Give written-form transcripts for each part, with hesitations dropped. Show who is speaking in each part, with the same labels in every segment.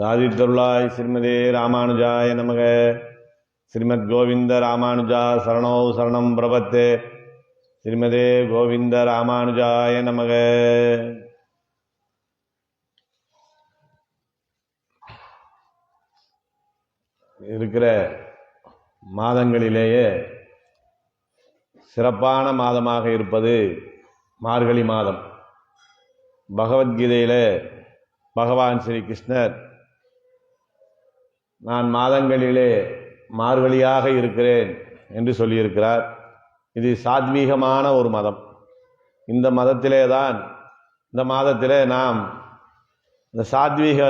Speaker 1: சாதித்தருளாய் ஸ்ரீமதே ராமானுஜாய நமக. ஸ்ரீமத் கோவிந்த ராமானுஜா சரணோ சரணம் பிரபத்தே. ஸ்ரீமதே கோவிந்த ராமானுஜாய நமக. இருக்கிற மாதங்களிலேயே சிறப்பான மாதமாக இருப்பது மார்கழி மாதம். பகவத்கீதையிலே பகவான் ஸ்ரீ கிருஷ்ணர், நான் மாதங்களிலே மார்கழியாக இருக்கிறேன் என்று சொல்லியிருக்கிறார். இது சாத்வீகமான ஒரு மதம். இந்த மாதத்திலே நாம் இந்த சாத்வீக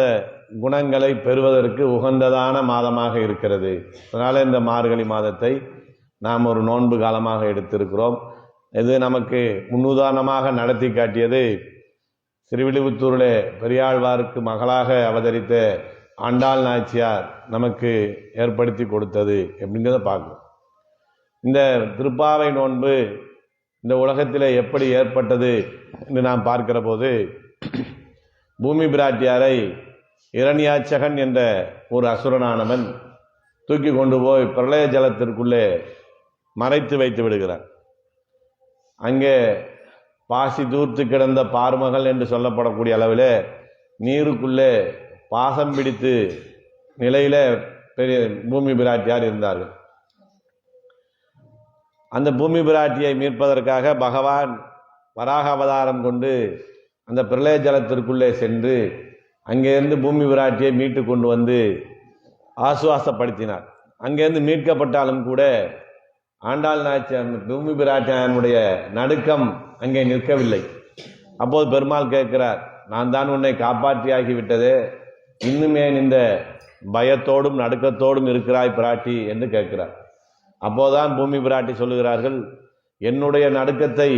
Speaker 1: குணங்களை பெறுவதற்கு உகந்ததான மாதமாக இருக்கிறது. அதனால் இந்த மார்கழி மாதத்தை நாம் ஒரு நோன்பு காலமாக எடுத்திருக்கிறோம். இது நமக்கு முன்னுதாரணமாக நடத்தி காட்டியது ஸ்ரீவில்லிபுத்தூரிலே பெரியாழ்வாருக்கு மகளாக அவதரித்த ஆண்டாள் நாச்சியார் நமக்கு ஏற்படுத்தி கொடுத்தது அப்படிங்கிறத பார்க்கணும். இந்த திருப்பாவை நோன்பு இந்த உலகத்தில் எப்படி ஏற்பட்டது என்று நாம் பார்க்கிற போது, பூமி பிராட்டியாரை இரண்யாச்சகன் என்ற ஒரு அசுரனானவன் தூக்கி கொண்டு போய் பிரளய ஜலத்திற்குள்ளே மறைத்து வைத்து விடுகிறார். அங்கே பாசி தூர்த்து கிடந்த பார்மகள் என்று சொல்லப்படக்கூடிய அளவில் நீருக்குள்ளே பாசம் பிடித்து நிலையில பெரிய பூமி பிராட்டியார் இருந்தார்கள். அந்த பூமி பிராட்டியை மீட்பதற்காக பகவான் வராக அவதாரம் கொண்டு அந்த பிரளய ஜலத்திற்குள்ளே சென்று அங்கேருந்து பூமி பிராட்டியை மீட்டு கொண்டு வந்து ஆசுவாசப்படுத்தினார். அங்கேருந்து மீட்கப்பட்டாலும் கூட ஆண்டாள் நாச்சியார் பூமி பிராட்டியாருடைய நடுக்கம் அங்கே நிற்கவில்லை. அப்போது பெருமாள் கேட்கிறார், நான் தான் உன்னை காப்பாற்றியாகிவிட்டதே, இன்னும் ஏன் இந்த பயத்தோடும் நடுக்கத்தோடும் இருக்கிறாய் பிராட்டி என்று கேட்கிறார். அப்போதான் பூமி பிராட்டி சொல்லுகிறார்கள், என்னுடைய நடுக்கத்தை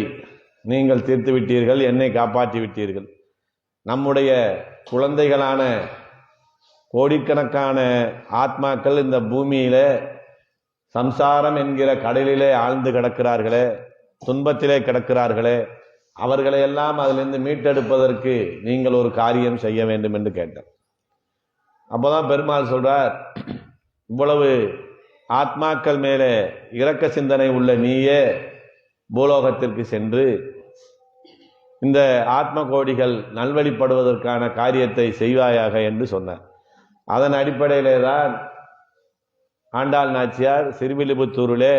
Speaker 1: நீங்கள் தீர்த்து விட்டீர்கள், என்னை காப்பாற்றி விட்டீர்கள். நம்முடைய குழந்தைகளான கோடிக்கணக்கான ஆத்மாக்கள் இந்த பூமியில சம்சாரம் என்கிற கடலிலே ஆழ்ந்து கிடக்கிறார்களே, துன்பத்திலே கிடக்கிறார்களே, அவர்களையெல்லாம் அதிலிருந்து மீட்டெடுப்பதற்கு நீங்கள் ஒரு காரியம் செய்ய வேண்டும் என்று கேட்டார். அப்போதான் பெருமாள் சொல்றார், இவ்வளவு ஆத்மாக்கள் மேலே இரக்க சிந்தனை உள்ள நீயே பூலோகத்திற்கு சென்று இந்த ஆத்ம கோடிகள் நல்வழிப்படுவதற்கான காரியத்தை செய்வாயாக என்று சொன்னார். அதன் அடிப்படையிலே தான் ஆண்டாள் நாச்சியார் சிறுவில்லிபுத்தூரிலே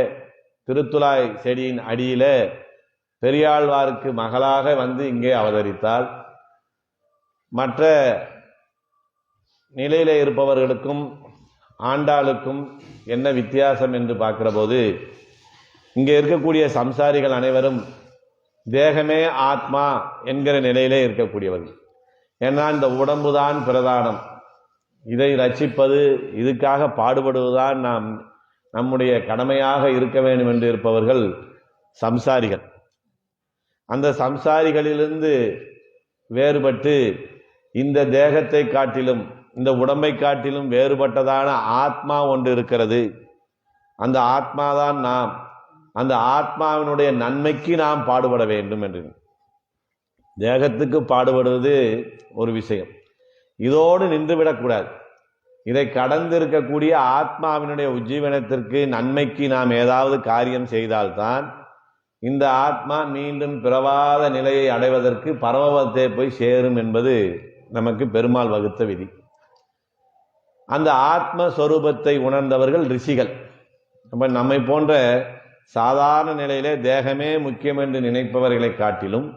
Speaker 1: திருத்துழாய் செடியின் அடியிலே பெரியாழ்வாருக்கு மகளாக வந்து இங்கே அவதரித்தாள். மற்ற நிலையிலே இருப்பவர்களுக்கும் ஆண்டாளுக்கும் என்ன வித்தியாசம் என்று பார்க்கிற போது, இங்கே இருக்கக்கூடிய சம்சாரிகள் அனைவரும் தேகமே ஆத்மா என்கிற நிலையிலே இருக்கக்கூடியவர்கள். ஏன்னா இந்த உடம்புதான் பிரதானம், இதை ரட்சிப்பது, இதுக்காக பாடுபடுவதுதான் நம்முடைய கடமையாக இருக்க வேண்டும் என்று இருப்பவர்கள் சம்சாரிகள். அந்த சம்சாரிகளிலிருந்து வேறுபட்டு இந்த தேகத்தை காட்டிலும் இந்த உடம்பை காட்டிலும் வேறுபட்டதான ஆத்மா ஒன்று இருக்கிறது. அந்த ஆத்மாதான் நாம். அந்த ஆத்மாவினுடைய நன்மைக்கு நாம் பாடுபட வேண்டும் என்று. தேகத்துக்கு பாடுபடுவது ஒரு விஷயம், இதோடு நின்றுவிடக்கூடாது. இதை கடந்து இருக்கக்கூடிய ஆத்மாவினுடைய உஜ்ஜீவனத்திற்கு நன்மைக்கு நாம் ஏதாவது காரியம் செய்தால்தான் இந்த ஆத்மா மீண்டும் பிறவாத நிலையை அடைவதற்கு பரமபதத்தை போய் சேரும் என்பது நமக்கு பெருமாள் வகுத்த விதி. அந்த ஆத்மஸ்வரூபத்தை உணர்ந்தவர்கள் ரிஷிகள். அப்ப நம்மை போன்ற சாதாரண நிலையிலே தேகமே முக்கியம் என்று நினைப்பவர்களை காட்டிலும்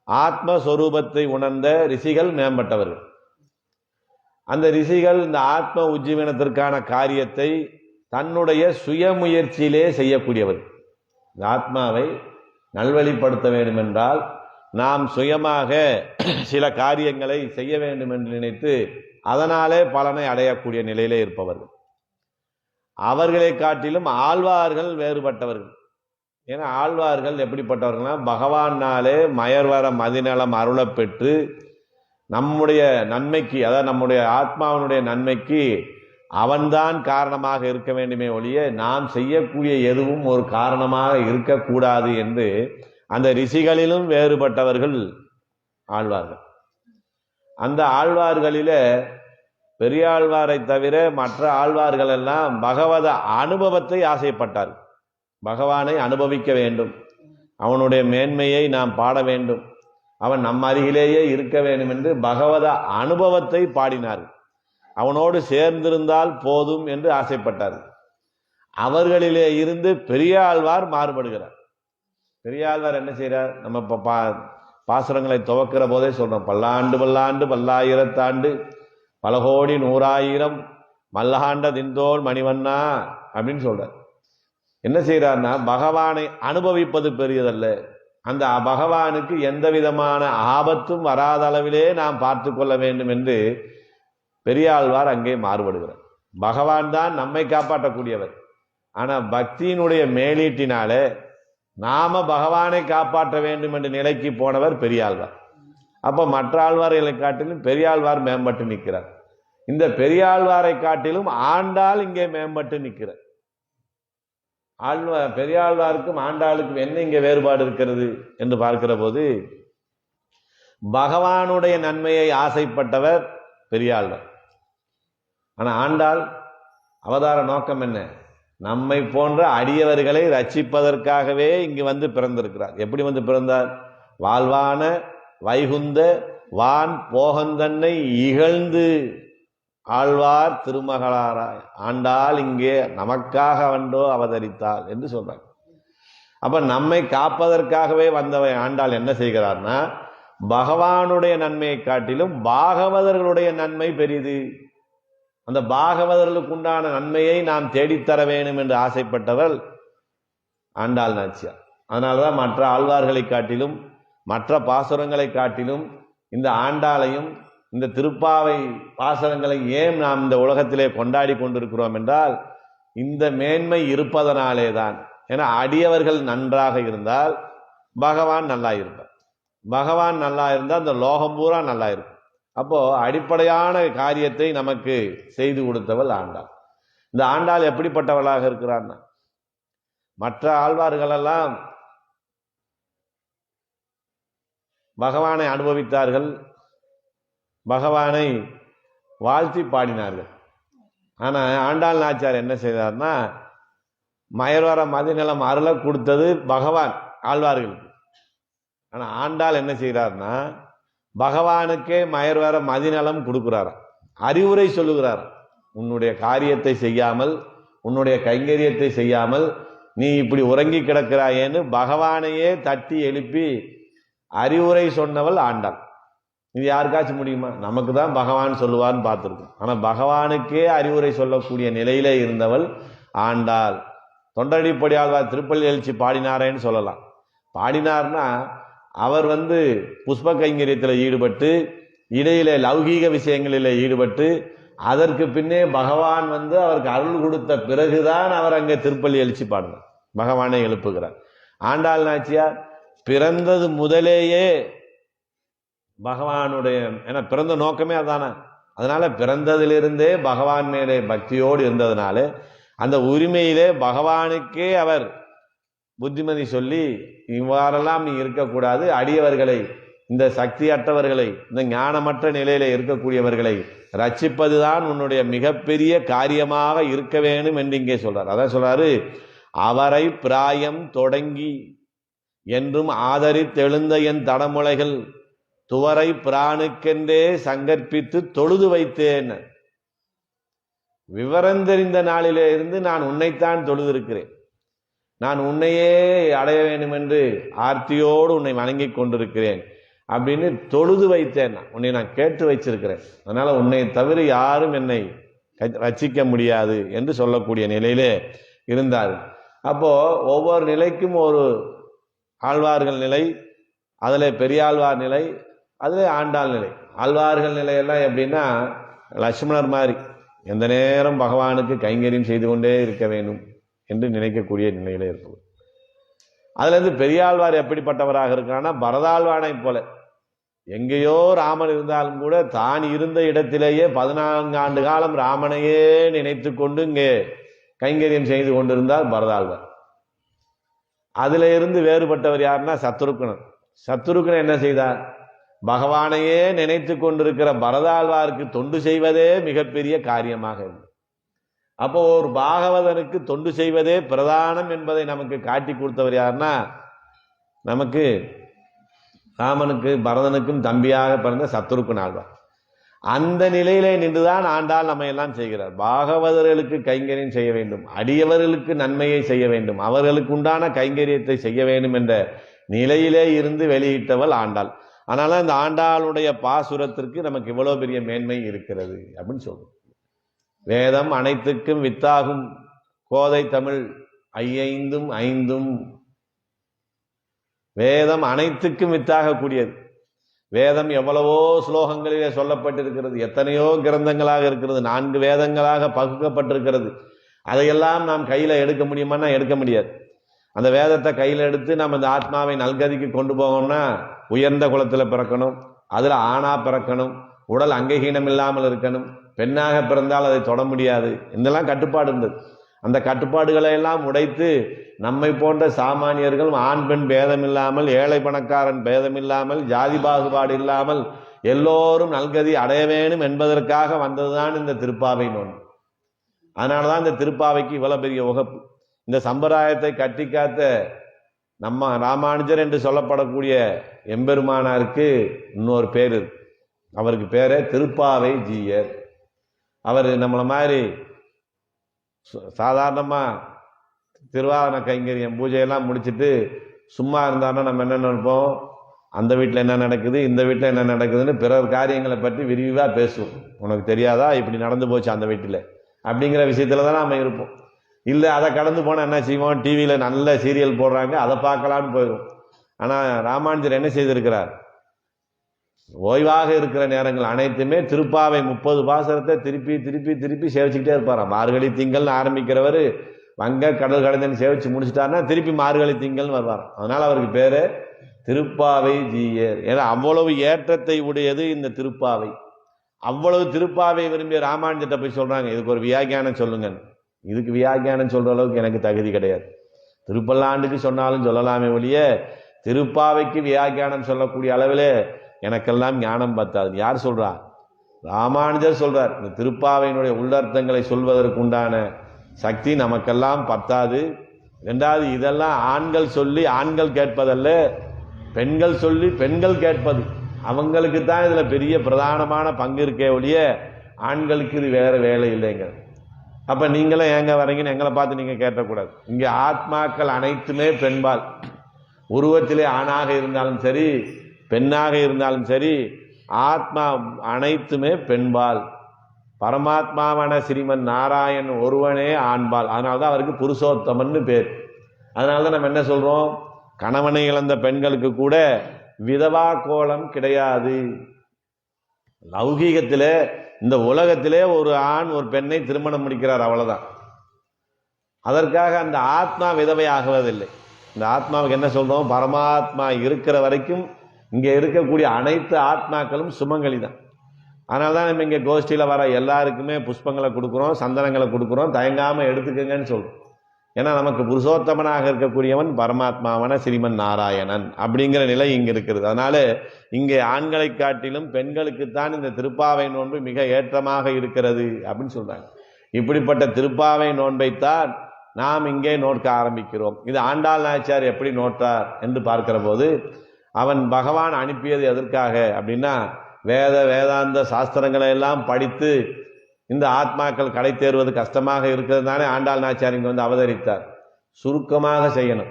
Speaker 1: ஆத்மஸ்வரூபத்தை உணர்ந்த ரிஷிகள் மேம்பட்டவர்கள். அந்த ரிஷிகள் இந்த ஆத்ம உஜ்ஜீவனத்திற்கான காரியத்தை தன்னுடைய சுயமுயற்சியிலே செய்யக்கூடியவர்கள். இந்த ஆத்மாவை நல்வழிப்படுத்த வேண்டும் என்றால் நாம் சுயமாக சில காரியங்களை செய்ய வேண்டும் என்று நினைத்து அதனாலே பலனை அடையக்கூடிய நிலையிலே இருப்பவர்கள். அவர்களை காட்டிலும் ஆழ்வார்கள் வேறுபட்டவர்கள். ஏன்னா ஆழ்வார்கள் எப்படிப்பட்டவர்கள்னா, பகவானாலே மயர்வர மதிநலம் அருளப் பெற்று நம்முடைய நன்மைக்கு, அதாவது நம்முடைய ஆத்மாவினுடைய நன்மைக்கு அவன்தான் காரணமாக இருக்க வேண்டுமே ஒழிய நாம் செய்யக்கூடிய எதுவும் ஒரு காரணமாக இருக்கக்கூடாது என்று அந்த ரிஷிகளிலும் வேறுபட்டவர்கள் ஆழ்வார்கள். அந்த ஆழ்வார்களிலே பெரியாழ்வாரை தவிர மற்ற ஆழ்வார்கள் எல்லாம் பகவத அனுபவத்தை ஆசைப்பட்டார். பகவானை அனுபவிக்க வேண்டும், அவனுடைய மேன்மையை நாம் பாட வேண்டும், அவன் நம் அருகிலேயே இருக்க வேண்டும் என்று பகவத அனுபவத்தை பாடினார். அவனோடு சேர்ந்திருந்தால் போதும் என்று ஆசைப்பட்டார். அவர்களிலே இருந்து பெரியாழ்வார் மாறுபடுகிறார். பெரியாழ்வார் என்ன செய்கிறார்? நம்ம பாசுரங்களை துவக்கிற போதே சொல்றோம், பல்லாண்டு பல்லாண்டு பல்லாயிரத்தாண்டு பல கோடி நூறாயிரம் மல்லாண்ட திந்தோள் மணிவண்ணா அப்படின்னு சொல்றார். என்ன செய்யறார்னா, பகவானை அனுபவிப்பது பெரியதல்ல, அந்த பகவானுக்கு எந்த விதமான ஆபத்தும் வராத அளவிலே நாம் பார்த்து கொள்ள வேண்டும் என்று பெரியாழ்வார் அங்கே மாறுபடுகிறார். பகவான் தான் நம்மை காப்பாற்றக்கூடியவர். ஆனா பக்தியினுடைய மேலீட்டினாலே நாம பகவானை காப்பாற்ற வேண்டும் என்ற நிலைக்கு போனவர் பெரியாழ்வார். அப்ப மற்ற ஆழ்வார்களை காட்டிலும் பெரியாழ்வார் மேம்பட்டு நிற்கிறார். இந்த பெரியாழ்வாரை காட்டிலும் ஆண்டாள் இங்கே மேம்பட்டு நிற்கிறார். பெரியாழ்வாருக்கும் ஆண்டாளுக்கும் என்ன இங்கே வேறுபாடு இருக்கிறது என்று பார்க்கிற போது, பகவானுடைய நன்மையை ஆசைப்பட்டவர் பெரியாழ்வார். ஆனா ஆண்டாள் அவதார நோக்கம் என்ன? நம்மை போன்ற அடியவர்களை ரட்சிப்பதற்காகவே இங்கு வந்து பிறந்திருக்கிறார். எப்படி வந்து பிறந்தார்? வாழ்வான வைகுந்த வான் போகந்தன்னை இகழ்ந்து ஆழ்வார் திருமகளாராய் ஆண்டாள் இங்கே நமக்காக வந்தோ அவதரித்தாள் என்று சொல்றாங்க. அப்ப நம்மை காப்பதற்காகவே வந்தவை ஆண்டாள் என்ன செய்கிறார்னா, பகவானுடைய நன்மையை காட்டிலும் பாகவதர்களுடைய நன்மை பெரிது, அந்த பாகவதர்களுக்கு உண்டான நன்மையை நாம் தேடித்தர வேண்டும் என்று ஆசைப்பட்டவர் ஆண்டாள் நாச்சியார். அதனாலதான் மற்ற ஆழ்வார்களை காட்டிலும் மற்ற பாசுரங்களை காட்டிலும் இந்த ஆண்டாளையும் இந்த திருப்பாவை பாசுரங்களை ஏன் நாம் இந்த உலகத்திலே கொண்டாடி கொண்டிருக்கிறோம் என்றால், இந்த மேன்மை இருப்பதனாலே தான். ஏன்னா அடியவர்கள் நன்றாக இருந்தால் பகவான் நல்லா இருப்பார், பகவான் நல்லா இருந்தால் அந்த லோகம் பூரா நல்லா இருக்கும். அப்போ அடிப்படையான காரியத்தை நமக்கு செய்து கொடுத்தவள் ஆண்டாள். இந்த ஆண்டாள் எப்படிப்பட்டவளாக இருக்கிறான்னா, மற்ற ஆழ்வார்கள் எல்லாம் பகவானை அனுபவித்தார்கள், பகவானை வாழ்த்தி பாடினார்கள். ஆனா ஆண்டாள் நாச்சியார் என்ன செய்தார்னா, மயர்வர மதிநலம் அருள கொடுத்தது பகவான் ஆழ்வார்களுக்கு. ஆனா ஆண்டாள் என்ன செய்கிறார்னா, பகவானுக்கே மயர்வர மதிநலம் கொடுக்கிறாராம், அறிவுரை சொல்லுகிறார். உன்னுடைய காரியத்தை செய்யாமல், உன்னுடைய கைங்கரியத்தை செய்யாமல் நீ இப்படி உறங்கி கிடக்கிறாயேன்னு பகவானையே தட்டி எழுப்பி அறிவுரை சொன்னவள் ஆண்டாள். இது யாருக்காச்சும் முடியுமா? நமக்கு தான் பகவான் சொல்லுவான்னு பார்த்துருக்கோம். ஆனா பகவானுக்கே அறிவுரை சொல்லக்கூடிய நிலையிலே இருந்தவள் ஆண்டாள். தொண்டரடிப்பொடி ஆழ்வார் திருப்பள்ளி எழுச்சி பாடினாரேன்னு சொல்லலாம். பாடினார்னா அவர் புஷ்ப கைங்கரியத்தில் ஈடுபட்டு இடையிலே லௌகீக விஷயங்களில் ஈடுபட்டு அதற்கு பின்னே பகவான் அவருக்கு அருள் கொடுத்த பிறகுதான் அவர் அங்கே திருப்பள்ளி எழுச்சி பாடினார், பகவானை எழுப்புகிறார். ஆண்டாள் நாச்சியார் பிறந்தது முதலேயே பகவானுடைய, ஏன்னா பிறந்த நோக்கமே அதானே, அதனால பிறந்ததிலிருந்தே பகவான் மேலே பக்தியோடு இருந்ததுனால அந்த உரிமையிலே பகவானுக்கே அவர் புத்திமதி சொல்லி, இவ்வாறெல்லாம் நீ இருக்கக்கூடாது, அடியவர்களை, இந்த சக்தியற்றவர்களை, இந்த ஞானமற்ற நிலையில இருக்கக்கூடியவர்களை ரட்சிப்பதுதான் உன்னுடைய மிகப்பெரிய காரியமாக இருக்க வேண்டும் என்று இங்கே சொல்றார். அதான் சொல்றாரு, அவரை பிராயம் தொடங்கி என்றும் ஆதரித்தெழுந்த என் தடமுலைகள் துவரை பிராணுக்கென்றே சங்கற்பித்து தொழுது வைத்தேன். விவரம் தெரிந்த நாளிலே இருந்து நான் உன்னைத்தான் தொழுதிருக்கிறேன், நான் உன்னையே அடைய வேண்டும் என்று ஆர்த்தியோடு உன்னை வணங்கி கொண்டிருக்கிறேன் அப்படின்னு தொழுது வைத்தேன். உன்னை நான் கேட்டு வச்சிருக்கிறேன், அதனால உன்னை தவிர யாரும் என்னை ரட்சிக்க முடியாது என்று சொல்லக்கூடிய நிலையிலே இருந்தார். அப்போ ஒவ்வொரு நிலைக்கும் ஒரு ஆழ்வார்கள் நிலை, அதில் பெரியாழ்வார் நிலை, அதில் ஆண்டாள் நிலை. ஆழ்வார்கள் நிலையெல்லாம் எப்படின்னா லட்சுமணர் மாதிரி எந்த நேரம் பகவானுக்கு கைங்கரியம் செய்து கொண்டே இருக்க வேண்டும் என்று நினைக்கக்கூடிய நிலையில இருப்பது. அதுல இருந்து பெரியாழ்வார் எப்படிப்பட்டவராக இருக்கிறான்னா, பரதாழ்வானை போல எங்கேயோ ராமன் இருந்தாலும் கூட தான் இருந்த இடத்திலேயே 14 ஆண்டு காலம் ராமனையே நினைத்து கொண்டு இங்கே கைங்கரியம் செய்து கொண்டிருந்தார் பரதாழ்வார். அதுல இருந்து வேறுபட்டவர் யாருன்னா சத்ருக்னன். சத்ருக்னன் என்ன செய்தார்? பகவானையே நினைத்து கொண்டிருக்கிற பரதாழ்வாருக்கு தொண்டு செய்வதே மிகப்பெரிய காரியமாக இருக்கு. அப்போ ஒரு பாகவதனுக்கு தொண்டு செய்வதே பிரதானம் என்பதை நமக்கு காட்டி கொடுத்தவர் யாருன்னா, நமக்கு ராமனுக்கு பரதனுக்கும் தம்பியாக பிறந்த சத்ருகுண ஆழ்வார். அந்த நிலையிலே நின்றுதான் ஆண்டாள் நம்ம எல்லாம் செய்கிறார். பாகவதர்களுக்கு கைங்கரியம் செய்ய வேண்டும், அடியவர்களுக்கு நன்மையை செய்ய வேண்டும், அவர்களுக்கு உண்டான கைங்கரியத்தை செய்ய வேண்டும் என்ற நிலையிலே இருந்து வெளியிட்டவள் ஆண்டாள். அதனால இந்த ஆண்டாளுடைய பாசுரத்திற்கு நமக்கு இவ்வளவு பெரிய மேன்மை இருக்கிறது அப்படின்னு சொல்றோம். வேதம் அனைத்துக்கும் வித்தாகும் கோதை தமிழ் ஐயைந்தும் ஐந்தும். வேதம் அனைத்துக்கும் வித்தாக கூடியது. வேதம் எவ்வளவோ ஸ்லோகங்களிலே சொல்லப்பட்டிருக்கிறது, எத்தனையோ கிரந்தங்களாக இருக்கிறது, 4 வேதங்களாக பகுக்கப்பட்டிருக்கிறது. அதையெல்லாம் நாம் கையில எடுக்க முடியுமான்னா எடுக்க முடியாது. அந்த வேதத்தை கையில் எடுத்து நம்ம இந்த ஆத்மாவை நல்கதிக்கு கொண்டு போகணும்னா உயர்ந்த குலத்தில் பிறக்கணும், அதில் ஆணா பிறக்கணும், உடல் அங்கஹீனம் இல்லாமல் இருக்கணும், பெண்ணாக பிறந்தால் அதை தொட முடியாது, இதெல்லாம் கட்டுப்பாடு இருந்தது. அந்த கட்டுப்பாடுகளை எல்லாம் உடைத்து நம்மை போன்ற சாமானியர்கள் ஆண் பெண் பேதம் இல்லாமல், ஏழை பணக்காரன் பேதம் இல்லாமல், ஜாதி பாகுபாடு இல்லாமல் எல்லோரும் நல்கதி அடைய வேணும் என்பதற்காக வந்ததுதான் இந்த திருப்பாவை நோன்பு. அதனாலதான் இந்த திருப்பாவைக்கு இவ்வளவு பெரிய உகப்பு. இந்த சம்பிரதாயத்தை கட்டி காத்த நம்ம ராமானுஜர் என்று சொல்லப்படக்கூடிய எம்பெருமானாருக்கு இன்னொரு பேர் இருக்கு. அவருக்கு பேரே திருப்பாவை ஜீயர். அவர் நம்மளை மாதிரி சாதாரணமா திருவாரண கைங்கரியம் பூஜையெல்லாம் முடிச்சுட்டு சும்மா இருந்தாருன்னா நம்ம என்ன நினைப்போம், அந்த வீட்டில் என்ன நடக்குது, இந்த வீட்டில் என்ன நடக்குதுன்னு பிறர் காரியங்களை பற்றி விரிவாக பேசுவோம். உனக்கு தெரியாதா இப்படி நடந்து போச்சு அந்த வீட்டில் அப்படிங்கிற விஷயத்துல தான் நம்ம இருப்போம். இல்லை அதை கடந்து போனால் என்ன செய்வோம், டிவியில் நல்ல சீரியல் போடுறாங்க அதை பார்க்கலான்னு போயிடும். ஆனால் ராமானுஜர் என்ன செய்திருக்கிறார், ஓய்வாக இருக்கிற நேரங்கள் அனைத்துமே திருப்பாவை 30 பாசுரத்தை திருப்பி திருப்பி திருப்பி சேவிச்சுக்கிட்டே இருப்பாராம். மார்கழி திங்கள்னு ஆரம்பிக்கிறவர் வங்க கடல் கடந்தன்னு சேவிச்சு முடிச்சுட்டாருன்னா திருப்பி மார்கழி திங்கள்னு வருவார். அதனால அவருக்கு பேரு திருப்பாவை ஜீயர். ஏன்னா அவ்வளவு ஏற்றத்தை உடையது இந்த திருப்பாவை. அவ்வளவு திருப்பாவை விரும்பிய ராமானுஜர்கிட்ட போய் சொல்றாங்க, இதுக்கு ஒரு வியாக்கியானம் சொல்லுங்க. இதுக்கு வியாக்கியானம் சொல்ற அளவுக்கு எனக்கு தகுதி கிடையாது. திருப்பல்லாண்டுக்கு சொன்னாலும் சொல்லலாமே ஒழிய திருப்பாவைக்கு வியாக்கியானம் சொல்லக்கூடிய அளவில் எனக்கெல்லாம் ஞானம் பத்தாது. யார் சொல்றா? ராமானுஜர் சொல்றார். இந்த திருப்பாவையினுடைய உள்ளர்த்தங்களை சொல்வதற்கு உண்டான சக்தி நமக்கெல்லாம் பத்தாது. ரெண்டாவது, இதெல்லாம் ஆண்கள் சொல்லி ஆண்கள் கேட்பதல்ல, பெண்கள் சொல்லி பெண்கள் கேட்பது. அவங்களுக்கு தான் இதுல பெரிய பிரதானமான பங்கு இருக்கே ஒழிய ஆண்களுக்கு இது வேற வேலை இல்லைங்க. அப்ப நீங்களும் ஏங்க வரீங்கன்னு எங்களை பார்த்து நீங்க கேட்டக்கூடாது. இங்க ஆத்மாக்கள் அனைத்துமே பெண்பால். உருவத்திலே ஆணாக இருந்தாலும் சரி பெண்ணாக இருந்தாலும் சரி ஆத்மா அனைத்துமே பெண்பால். பரமாத்மாவான ஸ்ரீமன் நாராயண் ஒருவனே ஆண்பால். அதனால்தான் அவருக்கு புருஷோத்தமன்னு பேர். அதனால்தான் நம்ம என்ன சொல்றோம், கணவனை இழந்த பெண்களுக்கு கூட விதவா கோலம் கிடையாது. லௌகீகத்திலே இந்த உலகத்திலே ஒரு ஆண் ஒரு பெண்ணை திருமணம் முடிக்கிறார், அவ்வளவுதான். அதற்காக அந்த ஆத்மா விதவை ஆகுவதில்லை. இந்த ஆத்மாவுக்கு என்ன சொல்றோம், பரமாத்மா இருக்கிற வரைக்கும் இங்க இருக்கக்கூடிய அனைத்து ஆத்மாக்களும் சுமங்கலி தான். அதனால்தான் நம்ம இங்க கோஷ்டியில வர எல்லாருக்குமே புஷ்பங்களை கொடுக்குறோம், சந்தனங்களை கொடுக்குறோம், தயங்காம எடுத்துக்கங்கன்னு சொல்றோம். ஏன்னா நமக்கு புருஷோத்தமனாக இருக்கக்கூடியவன் பரமாத்மாவான ஸ்ரீமன் நாராயணன் அப்படிங்கிற நிலை இங்க இருக்கிறது. அதனால இங்கே ஆண்களை காட்டிலும் பெண்களுக்குத்தான் இந்த திருப்பாவை நோன்பு மிக ஏற்றமாக இருக்கிறது அப்படின்னு சொல்றாங்க. இப்படிப்பட்ட திருப்பாவை நோன்பைத்தான் நாம் இங்கே நோக்க ஆரம்பிக்கிறோம். இது ஆண்டாள் நாச்சியார் எப்படி நோட்டார் என்று பார்க்கிற போது, அவன் பகவான் அனுப்பியது எதற்காக அப்படின்னா, வேதாந்த சாஸ்திரங்களை எல்லாம் படித்து இந்த ஆத்மாக்கள் கடை தேர்வது கஷ்டமாக இருக்கிறது தானே ஆண்டாள் நாச்சியார் இங்கே வந்து அவதரித்தார். சுருக்கமாக செய்யணும்,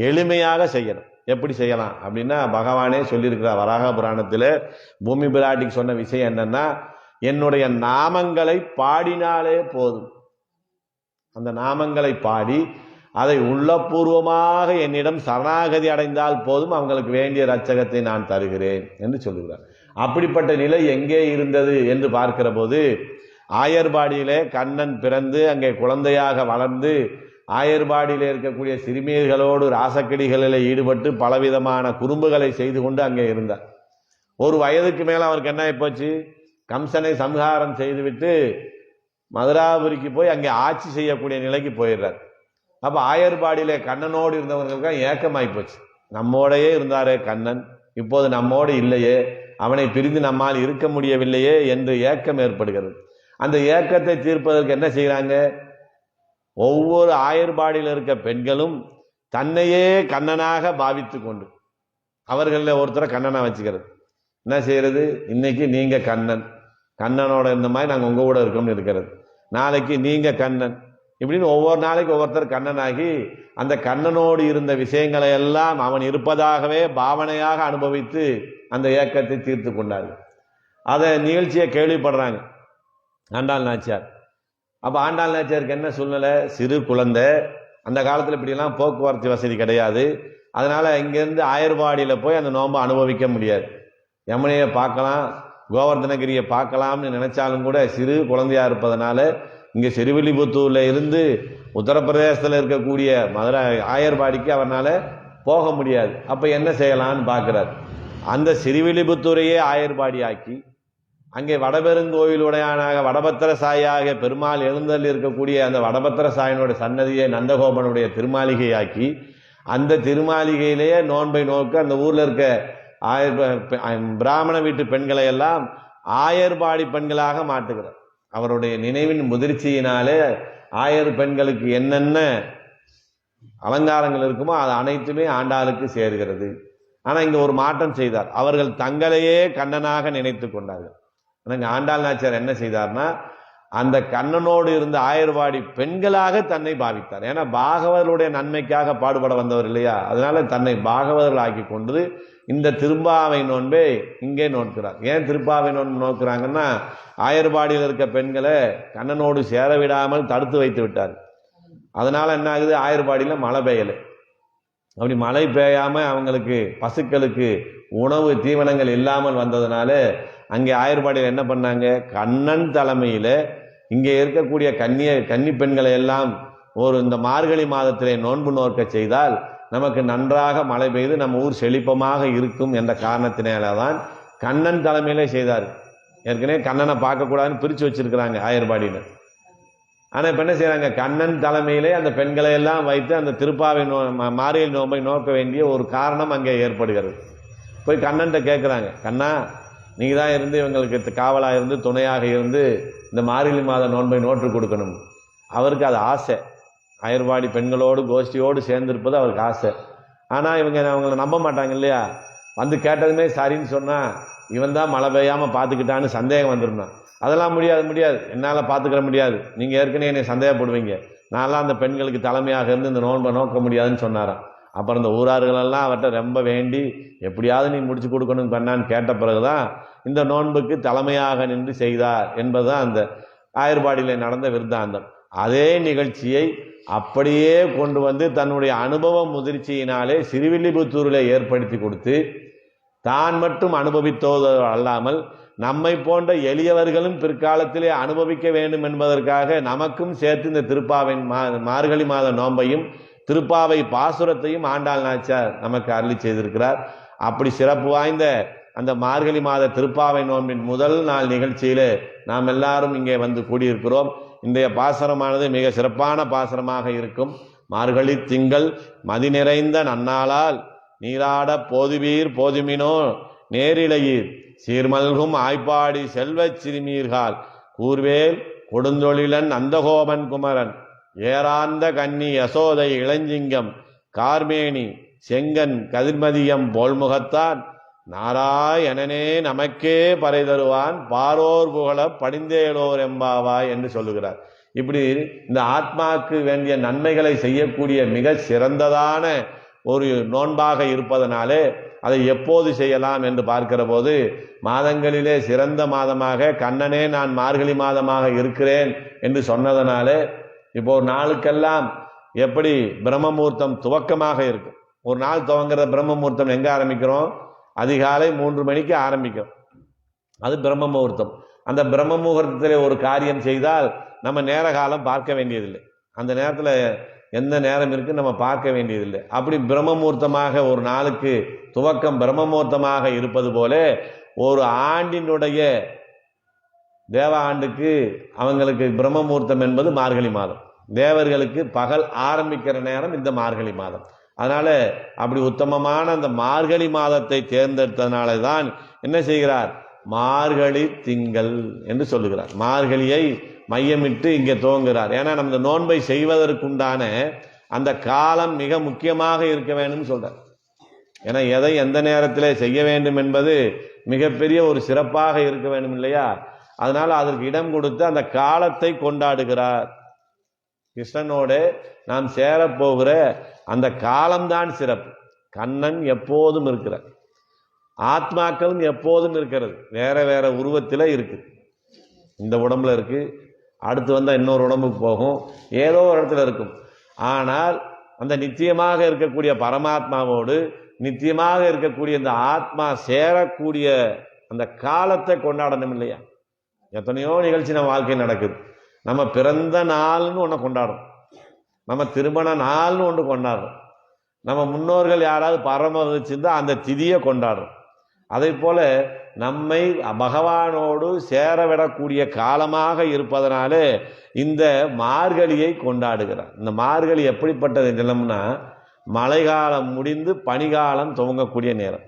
Speaker 1: எளிமையாக செய்யணும். எப்படி செய்யலாம் அப்படின்னா, பகவானே சொல்லியிருக்கிறார் வராக புராணத்தில். பூமி பிராட்டிக்கு சொன்ன விஷயம் என்னன்னா, என்னுடைய நாமங்களை பாடினாலே போதும். அந்த நாமங்களை பாடி அதை உள்ளபூர்வமாக என்னிடம் சரணாகதி அடைந்தால் போதும், அவங்களுக்கு வேண்டிய ரட்சகத்தை நான் தருகிறேன் என்று சொல்லுகிறார். அப்படிப்பட்ட நிலை எங்கே இருந்தது என்று பார்க்கிற போது, ஆயர்பாடியிலே கண்ணன் பிறந்து அங்கே குழந்தையாக வளர்ந்து ஆயர்பாடியிலே இருக்கக்கூடிய சிறுமியர்களோடு ராசக்கடிகளில் ஈடுபட்டு பலவிதமான குறும்புகளை செய்து கொண்டு அங்கே இருந்தார். ஒரு வயதுக்கு மேல அவருக்கு என்ன ஆயிப்போச்சு, கம்சனை சம்ஹாரம் செய்துவிட்டு மதுராபுரிக்கு போய் அங்கே ஆட்சி செய்யக்கூடிய நிலைக்கு போயிடுறார். அப்ப ஆயர்பாடியிலே கண்ணனோடு இருந்தவர்களுக்கு ஏக்கமாய் போச்சு. நம்மோடையே இருந்தாரே கண்ணன், இப்போது நம்மோடு இல்லையே, அவனை பிரிந்து நம்மால் இருக்க முடியவில்லையே என்று ஏக்கம் ஏற்படுகிறது. அந்த ஏக்கத்தை தீர்ப்பதற்கு என்ன செய்கிறாங்க? ஒவ்வொரு ஆயர்பாடியில் இருக்க பெண்களும் தன்னையே கண்ணனாக பாவித்து கொண்டு அவர்களில் ஒருத்தரை கண்ணனா வச்சுக்கிறது. என்ன செய்யறது? இன்னைக்கு நீங்க கண்ணன், கண்ணனோட இந்த மாதிரி நாங்கள் உங்க கூட இருக்கோம்னு இருக்கிறது. நாளைக்கு நீங்க கண்ணன், இப்படின்னு ஒவ்வொரு நாளைக்கு ஒவ்வொருத்தர் கண்ணனாகி அந்த கண்ணனோடு இருந்த விஷயங்களை எல்லாம் அவன் இருப்பதாகவே பாவனையாக அனுபவித்து அந்த ஏக்கத்தை தீர்த்து கொண்டார்கள். அதை நிகழ்ச்சியை கேள்விப்படுறாங்க ஆண்டாள் நாச்சியார். அப்போ ஆண்டாள் நாச்சியாருக்கு என்ன சூழ்நிலை? சிறு குழந்தை, அந்த காலத்தில் இப்படிலாம் போக்குவரத்து வசதி கிடையாது. அதனால இங்கேருந்து ஆயர்பாடியில் போய் அந்த நோன்பை அனுபவிக்க முடியாது. யமுனையை பார்க்கலாம், கோவர்தனகிரியை பார்க்கலாம்னு நினைச்சாலும் கூட சிறு குழந்தையா இருப்பதனால இங்கே சிறுவில்லிபுத்தூர்ல இருந்து உத்தரப்பிரதேசத்தில் இருக்கக்கூடிய மதுரை ஆயர்பாடிக்கு அவரால் போக முடியாது. அப்போ என்ன செய்யலான்னு பார்க்குறார். அந்த சிறுவில்லிபுத்தூரையே ஆயர்பாடி ஆக்கி அங்கே வடபெருங்கோயிலுடையானாக வடபத்திர சாயாக பெருமாள் எழுந்தல் இருக்கக்கூடிய அந்த வடபத்திர சாயனுடைய சன்னதியை நந்தகோபனுடைய திருமாளிகையாக்கி அந்த திருமாளிகையிலேயே நோன்பை நோக்க அந்த ஊரில் இருக்க பிராமண வீட்டு பெண்களை எல்லாம் ஆயர்பாடி பெண்களாக மாட்டுகிறார். அவருடைய நினைவின் முதிர்ச்சியினாலே ஆயர் பெண்களுக்கு என்னென்ன அலங்காரங்கள் இருக்குமோ அது அனைத்துமே ஆண்டாளுக்கு சேர்கிறது. ஆனால் இங்கே ஒரு மாற்றம் செய்தார். அவர்கள் தங்களையே கண்ணனாக நினைத்து கொண்டார்கள். ஆனால் ஆண்டாள் நாச்சியார் என்ன செய்தார்னா அந்த கண்ணனோடு இருந்த ஆயர்வாடி பெண்களாக தன்னை பாவித்தார். ஏன்னா பாகவதருடைய நன்மைக்காக பாடுபட வந்தவர் இல்லையா, அதனால தன்னை பாகவதர்கள் ஆக்கி கொண்டு இந்த திருப்பாவை நோன்பை இங்கே நோக்கிறார். ஏன் திருப்பாவை நோன்பு நோக்கிறாங்கன்னா ஆயர்பாடியில் இருக்க பெண்களை கண்ணனோடு சேர விடாமல் தடுத்து வைத்து விட்டார். அதனால என்ன ஆகுது? ஆயர்பாடியில் மழை பெய்யலை. அப்படி மழை பெய்யாம அவங்களுக்கு பசுக்களுக்கு உணவு தீவனங்கள் இல்லாமல் வந்ததுனால அங்கே ஆயர்பாடியில் என்ன பண்ணாங்க? கண்ணன் தலைமையில இங்கே இருக்கக்கூடிய கன்னி பெண்களை எல்லாம் இந்த மார்கழி மாதத்திலே நோன்பு நோக்க செய்தால் நமக்கு நன்றாக மழை பெய்து நம்ம ஊர் செழிப்பமாக இருக்கும் என்ற காரணத்தினால்தான் கண்ணன் தலைமையிலே செய்தார். ஏற்கனவே கண்ணனை பார்க்கக்கூடாதுன்னு பிரித்து வச்சிருக்கிறாங்க ஆயர்பாடியில். ஆனால் இப்போ என்ன செய்யறாங்க? கண்ணன் தலைமையிலே அந்த பெண்களை எல்லாம் வைத்து அந்த திருப்பாவை மார்கழி நோன்பை நோக்க வேண்டிய ஒரு காரணம் அங்கே ஏற்படுகிறது. போய் கண்ணன்கிட்ட கேட்குறாங்க, கண்ணா நீங்க தான் இருந்து இவங்களுக்கு காவலாக இருந்து துணையாக இருந்து இந்த மார்கழி மாத நோன்பை நோற்று கொடுக்கணும். அவருக்கு அது ஆசை. ஆயர்பாடி பெண்களோடு கோஷ்டியோடு சேர்ந்திருப்பது அவருக்கு ஆசை. ஆனால் அவங்கள நம்ப மாட்டாங்க இல்லையா? வந்து கேட்டதுமே சரின்னு சொன்னால் இவன் தான் மழை பெய்யாமல் பார்த்துக்கிட்டான்னு சந்தேகம் வந்துருந்தான். அதெல்லாம் முடியாது, என்னால் பார்த்துக்கிற முடியாது, நீங்கள் ஏற்கனவே என்னை சந்தேகப்படுவீங்க, நான்லாம் அந்த பெண்களுக்கு தலைமையாக இருந்து இந்த நோன்பை நோக்க முடியாதுன்னு சொன்னாராம். அப்புறம் இந்த ஊரார்களெல்லாம் அவர்கிட்ட ரொம்ப வேண்டி எப்படியாவது நீ முடிச்சு கொடுக்கணும் பண்ணான்னு கேட்ட பிறகுதான் இந்த நோன்புக்கு தலைமையாக நின்று செய்தார் என்பதுதான் அந்த ஆயர்பாடியில் நடந்த விருத்தாந்தம். அதே நிகழ்ச்சியை அப்படியே கொண்டு வந்து தன்னுடைய அனுபவ முதிர்ச்சியினாலே சிறுவில்லிபுத்தூரில் ஏற்படுத்தி கொடுத்து தான் மட்டும் அனுபவித்தோது அல்லாமல் நம்மை போன்ற எளியவர்களும் பிற்காலத்திலே அனுபவிக்க வேண்டும் என்பதற்காக நமக்கும் சேர்த்து இந்த திருப்பாவின் மார்கழி மாத நோன்பையும் திருப்பாவை பாசுரத்தையும் ஆண்டாள் நாச்சியார் நமக்கு அருளி செய்திருக்கிறார். அப்படி சிறப்பு வாய்ந்த அந்த மார்கழி மாத திருப்பாவை நோன்பின் முதல் நாள் நிகழ்ச்சியிலே நாம் எல்லாரும் இங்கே வந்து கூடியிருக்கிறோம். இன்றைய பாசுரமானது மிக சிறப்பான பாசுரமாக இருக்கும். மார்கழி திங்கள் மதி நிறைந்த நன்னாளால் நீராட போதுவீர் போதுமினோ நேரிழையீர் சீர்மல்கும் ஆய்ப்பாடி செல்வச் சிறுமீர்கால் கூர்வேல் கொடுந்தொழிலன் நந்தகோபன் குமரன் ஏராந்த கன்னி யசோதை இளஞ்சிங்கம் கார்மேனி செங்கன் கதிர்மதியம் போல்முகத்தான் நாராயணனே நமக்கே பறை தருவான் பாரோர் புகழ படிந்தேலோர் எம்பாவாய் என்று சொல்லுகிறார். இப்படி இந்த ஆத்மாவுக்கு வேண்டிய நன்மைகளை செய்யக்கூடிய மிக சிறந்ததான ஒரு நோன்பாக இருப்பதனாலே அதை எப்போது செய்யலாம் என்று பார்க்கிற போது மாதங்களிலே சிறந்த மாதமாக கண்ணனே நான் மார்கழி மாதமாக இருக்கிறேன் என்று சொன்னதனாலே இப்போ ஒரு நாளுக்கெல்லாம் எப்படி பிரம்மமுகூர்த்தம் துவக்கமாக இருக்கும். ஒரு நாள் துவங்குற பிரம்மமுகூர்த்தம் எங்க ஆரம்பிக்கிறோம்? அதிகாலை 3 மணிக்கு ஆரம்பிக்கும். அது பிரம்ம முகூர்த்தம். அந்த பிரம்ம முகூர்த்தத்தில் ஒரு காரியம் செய்தால் நம்ம நேர காலம் பார்க்க வேண்டியதில்லை. அந்த நேரத்தில் எந்த நேரம் இருக்கு நம்ம பார்க்க வேண்டியதில்லை. அப்படி பிரம்ம முகூர்த்தமாக ஒரு நாளுக்கு துவக்கம் பிரம்ம முகூர்த்தமாக இருப்பது போல ஒரு ஆண்டினுடைய தேவ ஆண்டுக்கு அவங்களுக்கு பிரம்ம முகூர்த்தம் என்பது மார்கழி மாதம். தேவர்களுக்கு பகல் ஆரம்பிக்கிற நேரம் இந்த மார்கழி மாதம். அதனால அப்படி உத்தமமான அந்த மார்கழி மாதத்தை தேர்ந்தெடுத்ததுனால தான் என்ன செய்கிறார், மார்கழி திங்கள் என்று சொல்லுகிறார். மார்கழியை மையமிட்டு இங்கே துவங்குகிறார். ஏன்னா நம்ம நோன்பை செய்வதற்குண்டான அந்த காலம் மிக முக்கியமாக இருக்க வேண்டும் சொல்றார். ஏன்னா எதை எந்த நேரத்தில் செய்ய வேண்டும் என்பது மிகப்பெரிய ஒரு சிறப்பாக இருக்க வேண்டும் இல்லையா? அதனால அதற்கு இடம் கொடுத்து அந்த காலத்தை கொண்டாடுகிறார். கிருஷ்ணனோடு நாம் சேரப்போகிற அந்த காலம்தான் சிறப்பு. கண்ணன் எப்போதும் இருக்கிறார், ஆத்மாக்களும் எப்போதும் இருக்கிறது. வேற வேற உருவத்தில் இருக்கு. இந்த உடம்புல இருக்கு, அடுத்து வந்தால் இன்னொரு உடம்புக்கு போகும், ஏதோ ஒரு இடத்துல இருக்கும். ஆனால் அந்த நித்தியமாக இருக்கக்கூடிய பரமாத்மாவோடு நித்தியமாக இருக்கக்கூடிய இந்த ஆத்மா சேரக்கூடிய அந்த காலத்தை கொண்டாடணும் இல்லையா? எத்தனையோ நிகழ்ச்சி நம்ம வாழ்க்கை நடக்குது. நம்ம பிறந்த நாள்னு ஒன்று கொண்டாடுறோம், நம்ம திருமண நாள்னு ஒன்று கொண்டாடுறோம், நம்ம முன்னோர்கள் யாராவது பரம வச்சிருந்தா அந்த திதியை கொண்டாடுறோம். அதே போல நம்மை பகவானோடு சேரவிடக்கூடிய காலமாக இருப்பதனாலே இந்த மார்கழியை கொண்டாடுகிறார். இந்த மார்கழி எப்படிப்பட்டது நிலம்னா, மழை காலம் முடிந்து பனிகாலம் துவங்கக்கூடிய நேரம்.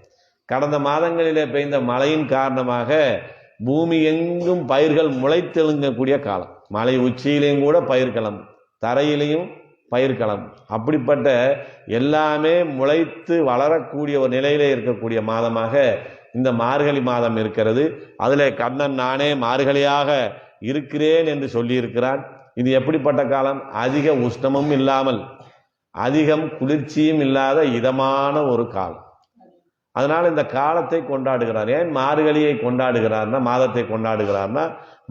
Speaker 1: கடந்த மாதங்களிலே பெய்த மழையின் காரணமாக பூமி எங்கும் பயிர்கள் முளைத்தெழுங்கக்கூடிய காலம். மலை உச்சியிலையும் கூட பயிர் கிளம்பும், தரையிலையும் பயிர் கிளம்பும். அப்படிப்பட்ட எல்லாமே முளைத்து வளரக்கூடிய ஒரு நிலையிலே இருக்கக்கூடிய மாதமாக இந்த மார்கழி மாதம் இருக்கிறது. அதில் கண்ணன் நானே மார்கழியாக இருக்கிறேன் என்று சொல்லியிருக்கிறான். இது எப்படிப்பட்ட காலம்? அதிக உஷ்ணமும் இல்லாமல் அதிகம் குளிர்ச்சியும் இல்லாத இதமான ஒரு காலம். அதனால் இந்த காலத்தை கொண்டாடுகிறார். ஏன் மார்கழியை கொண்டாடுகிறார்னா, மாதத்தை கொண்டாடுகிறார்னா,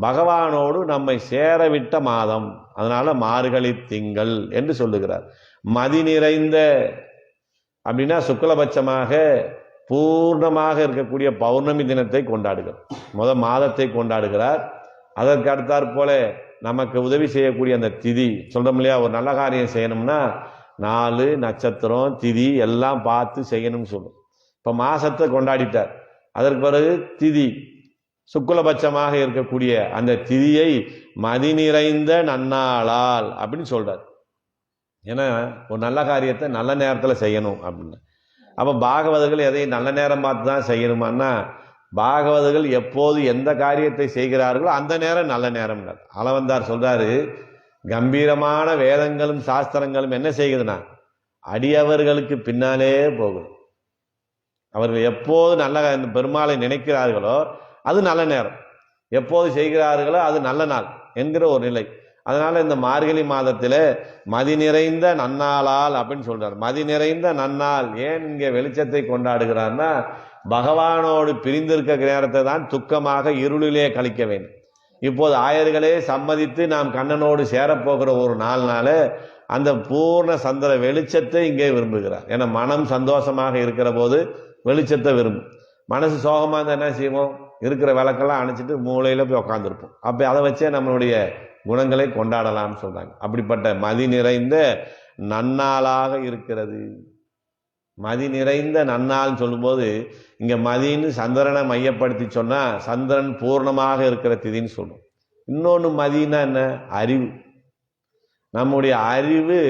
Speaker 1: பகவானோடு நம்மை சேரவிட்ட மாதம். அதனால மார்கழி திங்கள் என்று சொல்லுகிறார். மதி நிறைந்த அப்படின்னா சுக்லபட்சமாக பூர்ணமாக இருக்கக்கூடிய பௌர்ணமி தினத்தை கொண்டாடுகிறார். மாதத்தை கொண்டாடுகிறார். அதற்கு அடுத்தாற் போல நமக்கு உதவி செய்யக்கூடிய அந்த திதி சொல்றோம் இல்லையா? ஒரு நல்ல காரியம் செய்யணும்னா 4 நட்சத்திரம் திதி எல்லாம் பார்த்து செய்யணும்னு சொல்லும். இப்போ மாசத்தை கொண்டாடிட்டார். அதற்கு பிறகு திதி சுக்குலபட்சமாக இருக்கக்கூடிய அந்த திதியை மதி நிறைந்த நன்னாளால் அப்படின்னு சொல்றார். ஏன்னா ஒரு நல்ல காரியத்தை நல்ல நேரத்தில் செய்யணும் அப்படின்னு. அப்போ பாகவதர்கள் எதையும் நல்ல நேரம் பார்த்து தான் செய்யணுமான்னா, பாகவதர்கள் எப்போது எந்த காரியத்தை செய்கிறார்களோ அந்த நேரம் நல்ல நேரம். அளவந்தார் சொல்றாரு, கம்பீரமான வேதங்களும் சாஸ்திரங்களும் என்ன செய்யுதுன்னா அடியவர்களுக்கு பின்னாலே போகுது. அவர்கள் எப்போது நல்ல பெருமாளை நினைக்கிறார்களோ அது நல்ல நேரம், எப்போது செய்கிறார்களோ அது நல்ல நாள் என்கிற ஒரு நிலை. அதனால இந்த மார்கழி மாதத்தில் மதி நிறைந்த நன்னாளால் அப்படின்னு சொல்றார். மதி நிறைந்த நன்னாள் ஏன் இங்கே வெளிச்சத்தை கொண்டாடுகிறார்னா, பகவானோடு பிரிந்திருக்க நேரத்தை தான் துக்கமாக இருளிலே கழிக்க வேண்டும். இப்போது ஆயர்களே சம்மதித்து நாம் கண்ணனோடு சேரப்போகிற ஒரு நாள்னால அந்த பூர்ண சந்திர வெளிச்சத்தை இங்கே விரும்புகிறார். ஏன்னா மனம் சந்தோஷமாக இருக்கிற போது வெளிச்சத்தை விரும்பும். மனசு சோகமாக இருந்தால் என்ன செய்வோம்? இருக்கிற விளக்கெல்லாம் அணைச்சிட்டு மூளையில் போய் உட்காந்துருப்போம். அப்போ அதை வச்சே நம்மளுடைய குணங்களை கொண்டாடலாம்னு சொல்றாங்க. அப்படிப்பட்ட மதி நிறைந்த நன்னாளாக இருக்கிறது. மதி நிறைந்த நன்னாள் சொல்லும்போது இங்க மதின்னு சந்திரனை மையப்படுத்தி சொன்னா சந்திரன் பூர்ணமாக இருக்கிற திதின்னு சொல்லும். இன்னொன்று மதினா என்ன? அறிவு. நம்முடைய அறிவு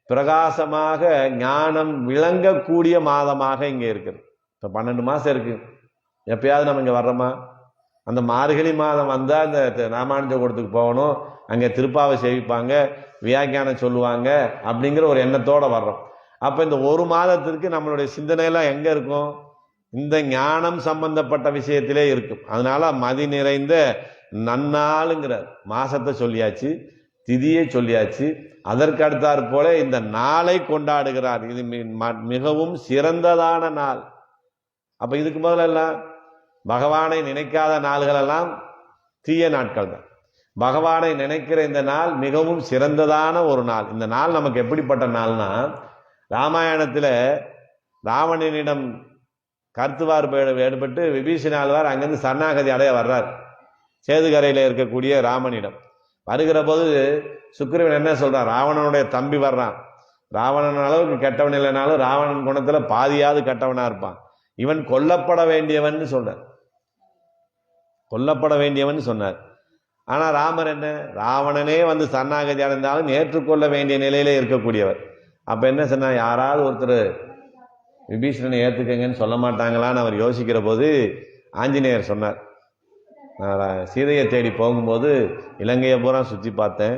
Speaker 1: பிரகாசமாக ஞானம் விளங்கக்கூடிய மாதமாக இங்கே இருக்குது. இப்போ 12 மாதம் இருக்கு. எப்பயாவது நம்ம இங்கே வர்றோமா? அந்த மார்கழி மாதம் வந்தால் அந்த ராமானுஜ கூடத்துக்கு போகணும், அங்கே திருப்பாவை சேவிப்பாங்க, வியாக்கியானம் சொல்லுவாங்க அப்படிங்கிற ஒரு எண்ணத்தோடு வர்றோம். அப்போ இந்த ஒரு மாதத்திற்கு நம்மளுடைய சிந்தனையெல்லாம் எங்கே இருக்கும்? இந்த ஞானம் சம்பந்தப்பட்ட விஷயத்திலே இருக்கும். அதனால மதி நிறைந்த நன்னாளுங்கிற மாசத்தை சொல்லியாச்சு, திதியை சொல்லியாச்சு. அதற்கு அடுத்தாற் போல இந்த நாளை கொண்டாடுகிறார். இது மிகவும் சிறந்ததான நாள். அப்ப இதுக்கு முதல்ல பகவானை நினைக்காத நாள்கள் எல்லாம் தீய நாட்கள் தான். பகவானை நினைக்கிற இந்த நாள் மிகவும் சிறந்ததான ஒரு நாள். இந்த நாள் நமக்கு எப்படிப்பட்ட நாள்னா, ராமாயணத்தில் ராவணனிடம் கருத்துவார் ஏற்பட்டு விபீஷணாழ்வார் அங்கிருந்து சரணாகதி அடைய வர்றார். சேதுகரையில் இருக்கக்கூடிய ராமனிடம் வருகிற போது சுக்கிரவன் என்ன சொல்றான்? ராவணனுடைய தம்பி வர்றான். ராவணன் அளவுக்கு கெட்டவன் இல்லைனாலும் ராவணன் குணத்துல பாதியாவது கெட்டவனா இருப்பான். இவன் கொல்லப்பட வேண்டியவன் சொல்றார். கொல்லப்பட வேண்டியவன் சொன்னார். ஆனா ராமர் என்ன? ராவணனே வந்து சரணாகதி அடைந்தாலும் ஏற்றுக்கொள்ள வேண்டிய நிலையிலே இருக்கக்கூடியவர். அப்ப என்ன சொன்னா, யாராவது ஒருத்தர் விபீஷணனை ஏத்துக்கங்கன்னு சொல்ல மாட்டாங்களான்னு அவர் யோசிக்கிற போது ஆஞ்சநேயர் சொன்னார், நான் சீதையை தேடி போகும்போது இலங்கையை பூரா சுற்றி பார்த்தேன்,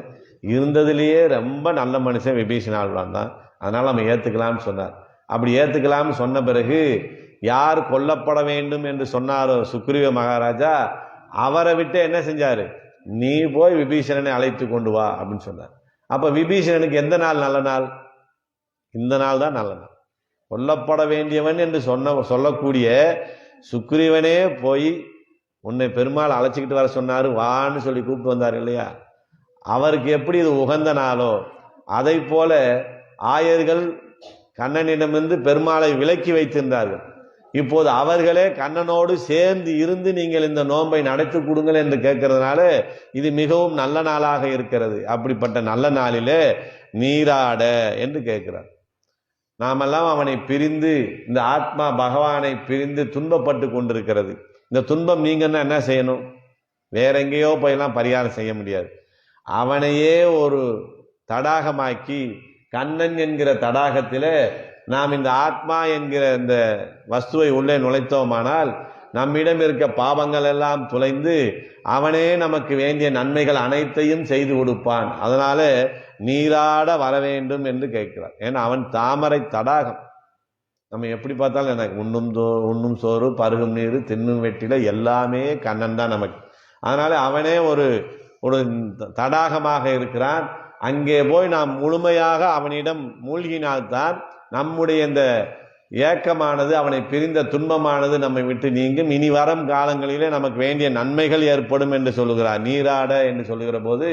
Speaker 1: இருந்ததுலேயே ரொம்ப நல்ல மனுஷன் விபீஷணாழ்வான் தான், அதனால் நம்ம ஏற்றுக்கலாம்னு சொன்னார். அப்படி ஏற்றுக்கலாம்னு சொன்ன பிறகு யார் கொல்லப்பட வேண்டும் என்று சொன்னாரோ சுக்ரீவ மகாராஜா, அவரை விட்டு என்ன செஞ்சாரு, நீ போய் விபீஷணனை அழைத்து கொண்டு வா அப்படின்னு சொன்னார். அப்ப விபீஷணனுக்கு எந்த நாள் நல்ல நாள்? இந்த நாள் தான் நல்ல நாள். கொல்லப்பட வேண்டியவன் என்று சொல்லக்கூடிய சுக்ரீவனே போய் உன்னை பெருமாள் அழைச்சிக்கிட்டு வர சொன்னாரு, வான்னு சொல்லி கூப்பிட்டு வந்தார் இல்லையா? அவருக்கு எப்படி இது உகந்த நாளோ அதை போல ஆயர்கள் கண்ணனிடமிருந்து பெருமாளை விலக்கி வைத்திருந்தார்கள். இப்போது அவர்களே கண்ணனோடு சேர்ந்து இருந்து நீங்கள் இந்த நோன்பை நடத்தி கொடுங்கள் என்று கேட்கறதுனால இது மிகவும் நல்ல நாளாக இருக்கிறது. அப்படிப்பட்ட நல்ல நாளிலே நீராட என்று கேட்கிறார். நாமெல்லாம் அவனை பிரிந்து, இந்த ஆத்மா பகவானை பிரிந்து துன்பப்பட்டு கொண்டிருக்கிறது. இந்த துன்பம் நீங்கன்னா என்ன செய்யணும்? வேற எங்கேயோ போயெல்லாம் பரிகாரம் செய்ய முடியாது. அவனையே ஒரு தடாகமாக்கி, கண்ணன் என்கிற தடாகத்திலே நாம் இந்த ஆத்மா என்கிற இந்த வஸ்துவை உள்ளே நுழைத்தோமானால் நம்மிடம் இருக்க பாவங்கள் எல்லாம் துளைந்து அவனே நமக்கு வேண்டிய நன்மைகள் அனைத்தையும் செய்து கொடுப்பான். அதனால நீராட வர வேண்டும் என்று கேட்கிறார். ஏன்னா அவன் தாமரை தடாகம். நம்ம எப்படி பார்த்தாலும் எனக்கு உண்ணும் சோறு, பருகும் நீர், தின்னும் வெட்டில எல்லாமே கண்ணன் தான் நமக்கு. அதனால அவனே ஒரு தடாகமாக இருக்கிறான். அங்கே போய் நாம் முழுமையாக அவனிடம் மூழ்கினால்தான் நம்முடைய இந்த ஏக்கமானது, அவனை பிரிந்த துன்பமானது நம்மை விட்டு நீங்கும். இனி வரும் காலங்களிலே நமக்கு வேண்டிய நன்மைகள் ஏற்படும் என்று சொல்லுகிறார். நீராட என்று சொல்லுகிற போது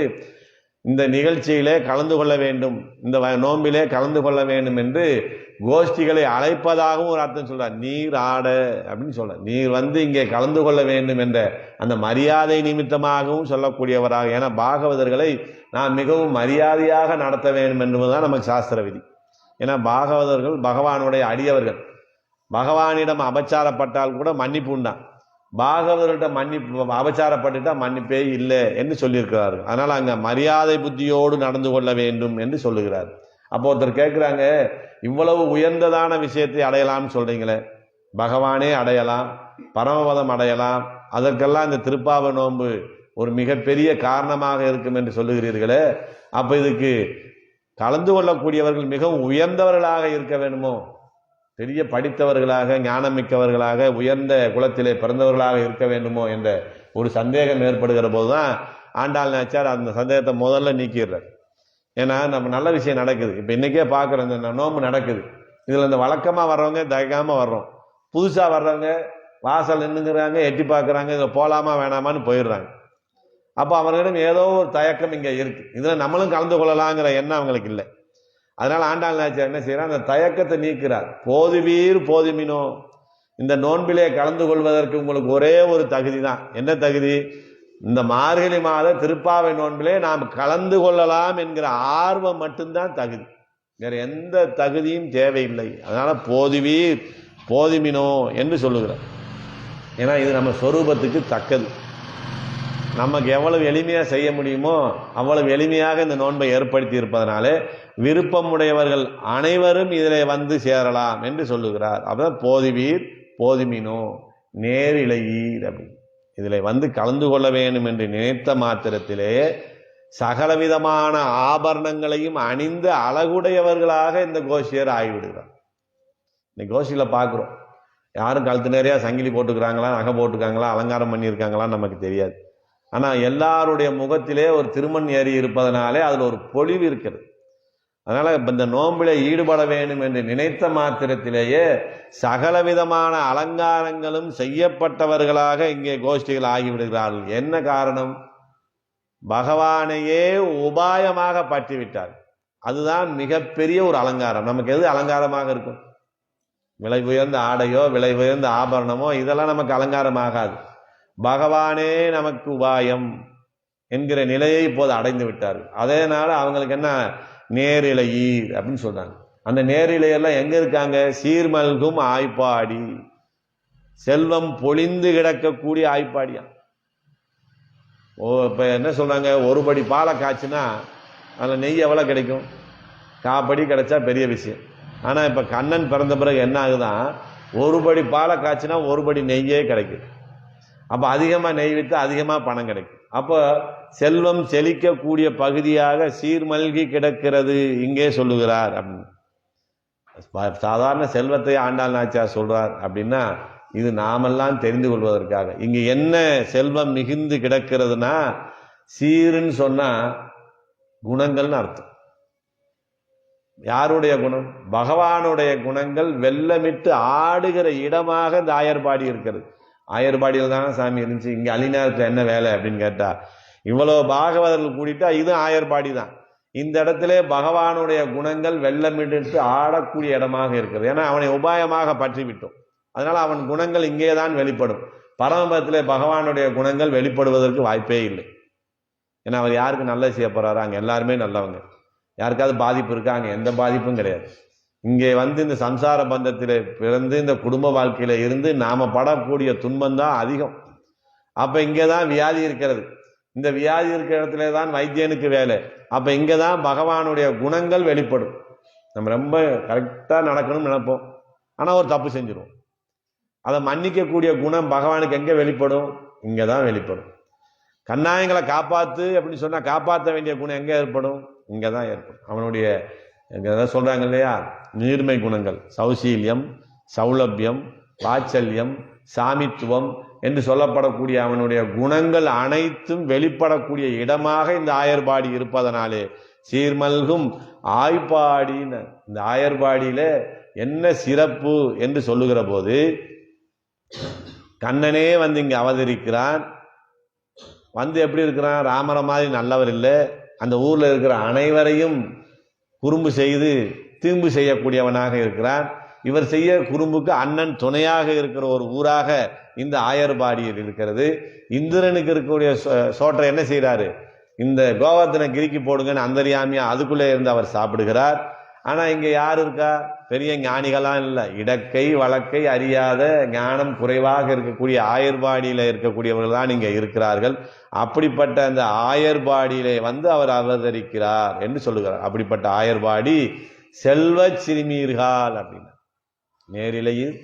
Speaker 1: இந்த நிகழ்ச்சியிலே கலந்து கொள்ள வேண்டும், இந்த நோம்பிலே கலந்து கொள்ள வேண்டும் என்று கோஷ்டிகளை அழைப்பதாகவும் ஒரு அர்த்தம் சொல்றார். நீர் ஆட அப்படின்னு சொல்ற, நீர் வந்து இங்கே கலந்து கொள்ள வேண்டும் என்ற அந்த மரியாதை நிமித்தமாகவும் சொல்லக்கூடியவராக. ஏன்னா பாகவதர்களை நாம் மிகவும் மரியாதையாக நடத்த வேண்டும் என்பதுதான் நமக்கு சாஸ்திர விதி. ஏன்னா பாகவதர்கள் பகவானுடைய அடியவர்கள். பகவானிடம் அபச்சாரப்பட்டால் கூட மன்னிப்பு உண்டான். பாகவதர்கிட்ட மன்னிப்பு அபச்சாரப்பட்டுட்டா மன்னிப்பே இல்லை என்று சொல்லியிருக்கிறார்கள். அதனால அங்க மரியாதை புத்தியோடு நடந்து கொள்ள வேண்டும் என்று சொல்லுகிறார். அப்போ ஒருத்தர் கேட்கிறாங்க, இவ்வளவு உயர்ந்ததான விஷயத்தை அடையலாம்னு சொல்றீங்களே, பகவானே அடையலாம், பரமபதம் அடையலாம், அதற்கெல்லாம் இந்த திருப்பாவ நோன்பு ஒரு மிகப்பெரிய காரணமாக இருக்கும் என்று சொல்லுகிறீர்களே, அப்ப இதுக்கு கலந்து கொள்ளக்கூடியவர்கள் மிகவும் உயர்ந்தவர்களாக இருக்க வேண்டுமோ, பெரிய படித்தவர்களாக, ஞானமிக்கவர்களாக, உயர்ந்த குலத்திலே பிறந்தவர்களாக இருக்க வேண்டுமோ என்ற ஒரு சந்தேகம் ஏற்படுகிற போதுதான் ஆண்டாள் நாச்சியார் அந்த சந்தேகத்தை முதல்ல நீக்கிடுறார். ஏன்னா நம்ம நல்ல விஷயம் நடக்குது. இப்ப இன்னைக்கே பாக்குறோம், இந்த நோம்பு நடக்குது. இதுல இந்த வழக்கமா வர்றவங்க தயக்காம வர்றோம், புதுசா வர்றவங்க வாசல் நின்னுங்கிறாங்க, எட்டி பாக்குறாங்க, இதுல போலாமா வேணாமான்னு போயிடுறாங்க. அப்ப அவர்களிடம் ஏதோ ஒரு தயக்கம் இங்க இருக்கு, இதுல நம்மளும் கலந்து கொள்ளலாங்கிற எண்ணம் அவங்களுக்கு இல்லை. அதனால ஆண்டாள் நாச்சியார் என்ன செய்யறார், அந்த தயக்கத்தை நீக்கிறார். போதுவீர் போதுமினோ, இந்த நோன்பிலே கலந்து கொள்வதற்கு உங்களுக்கு ஒரே ஒரு தகுதி தான். என்ன தகுதி? இந்த மார்கழி மாத திருப்பாவை நோன்பிலே நாம் கலந்து கொள்ளலாம் என்கிற ஆர்வம் மட்டும்தான் தகுதி, வேற எந்த தகுதியும் தேவையில்லை. அதனால போதுவீர் போதுமினோ என்று சொல்லுகிறார். ஏன்னா இது நம்ம சொரூபத்துக்கு தக்கது. நமக்கு எவ்வளவு எளிமையா செய்ய முடியுமோ அவ்வளவு எளிமையாக இந்த நோன்பை ஏற்படுத்தி இருப்பதனாலே விருப்பம் உடையவர்கள் அனைவரும் இதிலே வந்து சேரலாம் என்று சொல்லுகிறார். அப்பதான் போதுவீர் போதுமினோ நேரிழையீர் அப்படி இதில் வந்து கலந்து கொள்ள வேண்டும் என்று நினைத்த மாத்திரத்திலே சகலவிதமான ஆபரணங்களையும் அணிந்த அழகுடையவர்களாக இந்த கோஷியர் ஆகிவிடுகிறார். இந்த கோஷியில பார்க்குறோம், யாரும் கழுத்து நிறையா சங்கிலி போட்டுக்கிறாங்களா, நகை போட்டுக்காங்களா, அலங்காரம் பண்ணியிருக்காங்களான்னு நமக்கு தெரியாது. ஆனால் எல்லாருடைய முகத்திலே ஒரு திருமண் ஏறி இருப்பதனாலே அதில் ஒரு பொலிவு இருக்கிறது. அதனால இந்த நோம்பில ஈடுபட வேண்டும் என்று நினைத்த மாத்திரத்திலேயே சகலவிதமான அலங்காரங்களும் செய்யப்பட்டவர்களாக இங்கே கோஷ்டிகள் ஆகிவிடுகிறார்கள். என்ன காரணம்? பகவானையே உபாயமாக பற்றிவிட்டார். அதுதான் மிகப்பெரிய ஒரு அலங்காரம். நமக்கு எது அலங்காரமாக இருக்கும்? விலை உயர்ந்த ஆடையோ விலை உயர்ந்த ஆபரணமோ இதெல்லாம் நமக்கு அலங்காரமாகாது. பகவானே நமக்கு உபாயம் என்கிற நிலையை இப்போது அடைந்து விட்டார்கள். அதனால அவங்களுக்கு என்ன நேரிழையீர் அப்படின்னு சொல்றாங்க. அந்த நேரிழையெல்லாம் எங்க இருக்காங்க? சீர்மல்கும் ஆய்ப்பாடி, செல்வம் பொழிந்து கிடக்கக்கூடிய ஆய்ப்பாடியா. இப்ப என்ன சொல்றாங்க, ஒரு படி பாலை காய்ச்சுனா அதுல நெய் எவ்வளவு கிடைக்கும்? காப்படி கிடைச்சா பெரிய விஷயம். ஆனால் இப்போ கண்ணன் பிறந்த பிறகு என்ன ஆகுதான், ஒரு படி பாலை காய்ச்சினா ஒரு படி நெய்யே கிடைக்குது. அப்போ அதிகமாக நெய் விற்று அதிகமாக பணம் கிடைக்கும். அப்போ செல்வம் செழிக்கக்கூடிய பகுதியாக சீர்மல்கி கிடக்கிறது இங்கே சொல்லுகிறார். அப்படின்னு சாதாரண செல்வத்தை ஆண்டாள் நாச்சியார் சொல்றார் அப்படின்னா இது நாமெல்லாம் தெரிந்து கொள்வதற்காக. இங்கு என்ன செல்வம் மிகுந்து கிடக்கிறதுனா, சீருன்னு சொன்னா குணங்கள்னு அர்த்தம். யாருடைய குணம்? பகவானுடைய குணங்கள் வெள்ளமிட்டு ஆடுகிற இடமாக இந்த ஆயர்பாடி இருக்கிறது. ஆயர்பாடியில் தானே சாமி இருந்துச்சு, இங்க அலிநேரத்தில் என்ன வேலை அப்படின்னு கேட்டா, இவ்வளவு பாகவதர்கள் கூடிட்டா இது ஆயர்பாடி தான். இந்த இடத்துல பகவானுடைய குணங்கள் வெள்ளமிட்டு ஆடக்கூடிய இடமாக இருக்கிறது. ஏன்னா அவனை உபாயமாக பற்றி விட்டோம், அதனால அவன் குணங்கள் இங்கே தான் வெளிப்படும். பரமபதத்திலே பகவானுடைய குணங்கள் வெளிப்படுவதற்கு வாய்ப்பே இல்லை. ஏன்னா அவர் யாருக்கு நல்லது செய்ய போறாரு? அங்கே எல்லாருமே நல்லவங்க. யாருக்காவது பாதிப்பு இருக்கா? அங்கே எந்த பாதிப்பும் கிடையாது. இங்கே வந்து இந்த சம்சார பந்தத்திலே பிறந்து இந்த குடும்ப வாழ்க்கையில இருந்து நாம படக்கூடிய துன்பம் தான் அதிகம். அப்ப இங்கே தான் வியாதி இருக்கிறது. இந்த வியாதி இருக்கிற இடத்துல தான் வைத்தியனுக்கு வேலை. அப்ப இங்கே தான் பகவானுடைய குணங்கள் வெளிப்படும். நம்ம ரொம்ப கரெக்டா நடக்கணும்னு நினைப்போம், ஆனா ஒரு தப்பு செஞ்சிடும். அதை மன்னிக்கக்கூடிய குணம் பகவானுக்கு எங்க வெளிப்படும்? இங்கே தான் வெளிப்படும். கண்ணாயங்களை காப்பாத்து அப்படின்னு சொன்னா காப்பாற்ற வேண்டிய குணம் எங்க ஏற்படும்? இங்கே தான் ஏற்படும். அவனுடைய சொல்றாங்க இல்லையா, நீர்மை குணங்கள், சௌசீல்யம், சௌலபியம், வாத்சல்யம், சாமித்துவம் என்று சொல்லப்படக்கூடிய அவனுடைய குணங்கள் அனைத்தும் வெளிப்படக்கூடிய இடமாக இந்த ஆயர்பாடி இருப்பதனாலே சீர்மல்கும் ஆய்ப்பாடின்னு. இந்த ஆயர்பாடியில என்ன சிறப்பு என்று சொல்லுகிற போது, கண்ணனே வந்து இங்க அவதரிக்கிறான். வந்து எப்படி இருக்கிறான்? ராமர மாதிரி நல்லவர் இல்லை. அந்த ஊர்ல இருக்கிற அனைவரையும் குறும்பு செய்து தீம்பு செய்யக்கூடியவனாக இருக்கிறான். இவர் செய்ய குறும்புக்கு அண்ணன் துணையாக இருக்கிற ஒரு ஊராக இந்த ஆயர்பாடியில் இருக்கிறது. இந்திரனுக்கு இருக்கக்கூடிய சோற்றை என்ன செய்யறாரு? இந்த கோவர்த்தன கிரிக்கு போடுங்கன்னு அந்தரியாமியா அதுக்குள்ளே இருந்து அவர் சாப்பிடுகிறார். ஆனா இங்க யாரு இருக்கா? பெரிய ஞானிகளாம் இல்லை. இடக்கை வழக்கை அறியாத ஞானம் குறைவாக இருக்கக்கூடிய ஆயர்பாடியில இருக்கக்கூடியவர்கள் தான் இங்க இருக்கிறார்கள். அப்படிப்பட்ட அந்த ஆயர்பாடியிலே வந்து அவர் அவதரிக்கிறார் என்று சொல்லுகிறார். அப்படிப்பட்ட ஆயர்பாடி செல்வ சிறுமியர்கள் அப்படின்னா, நேரிலையில்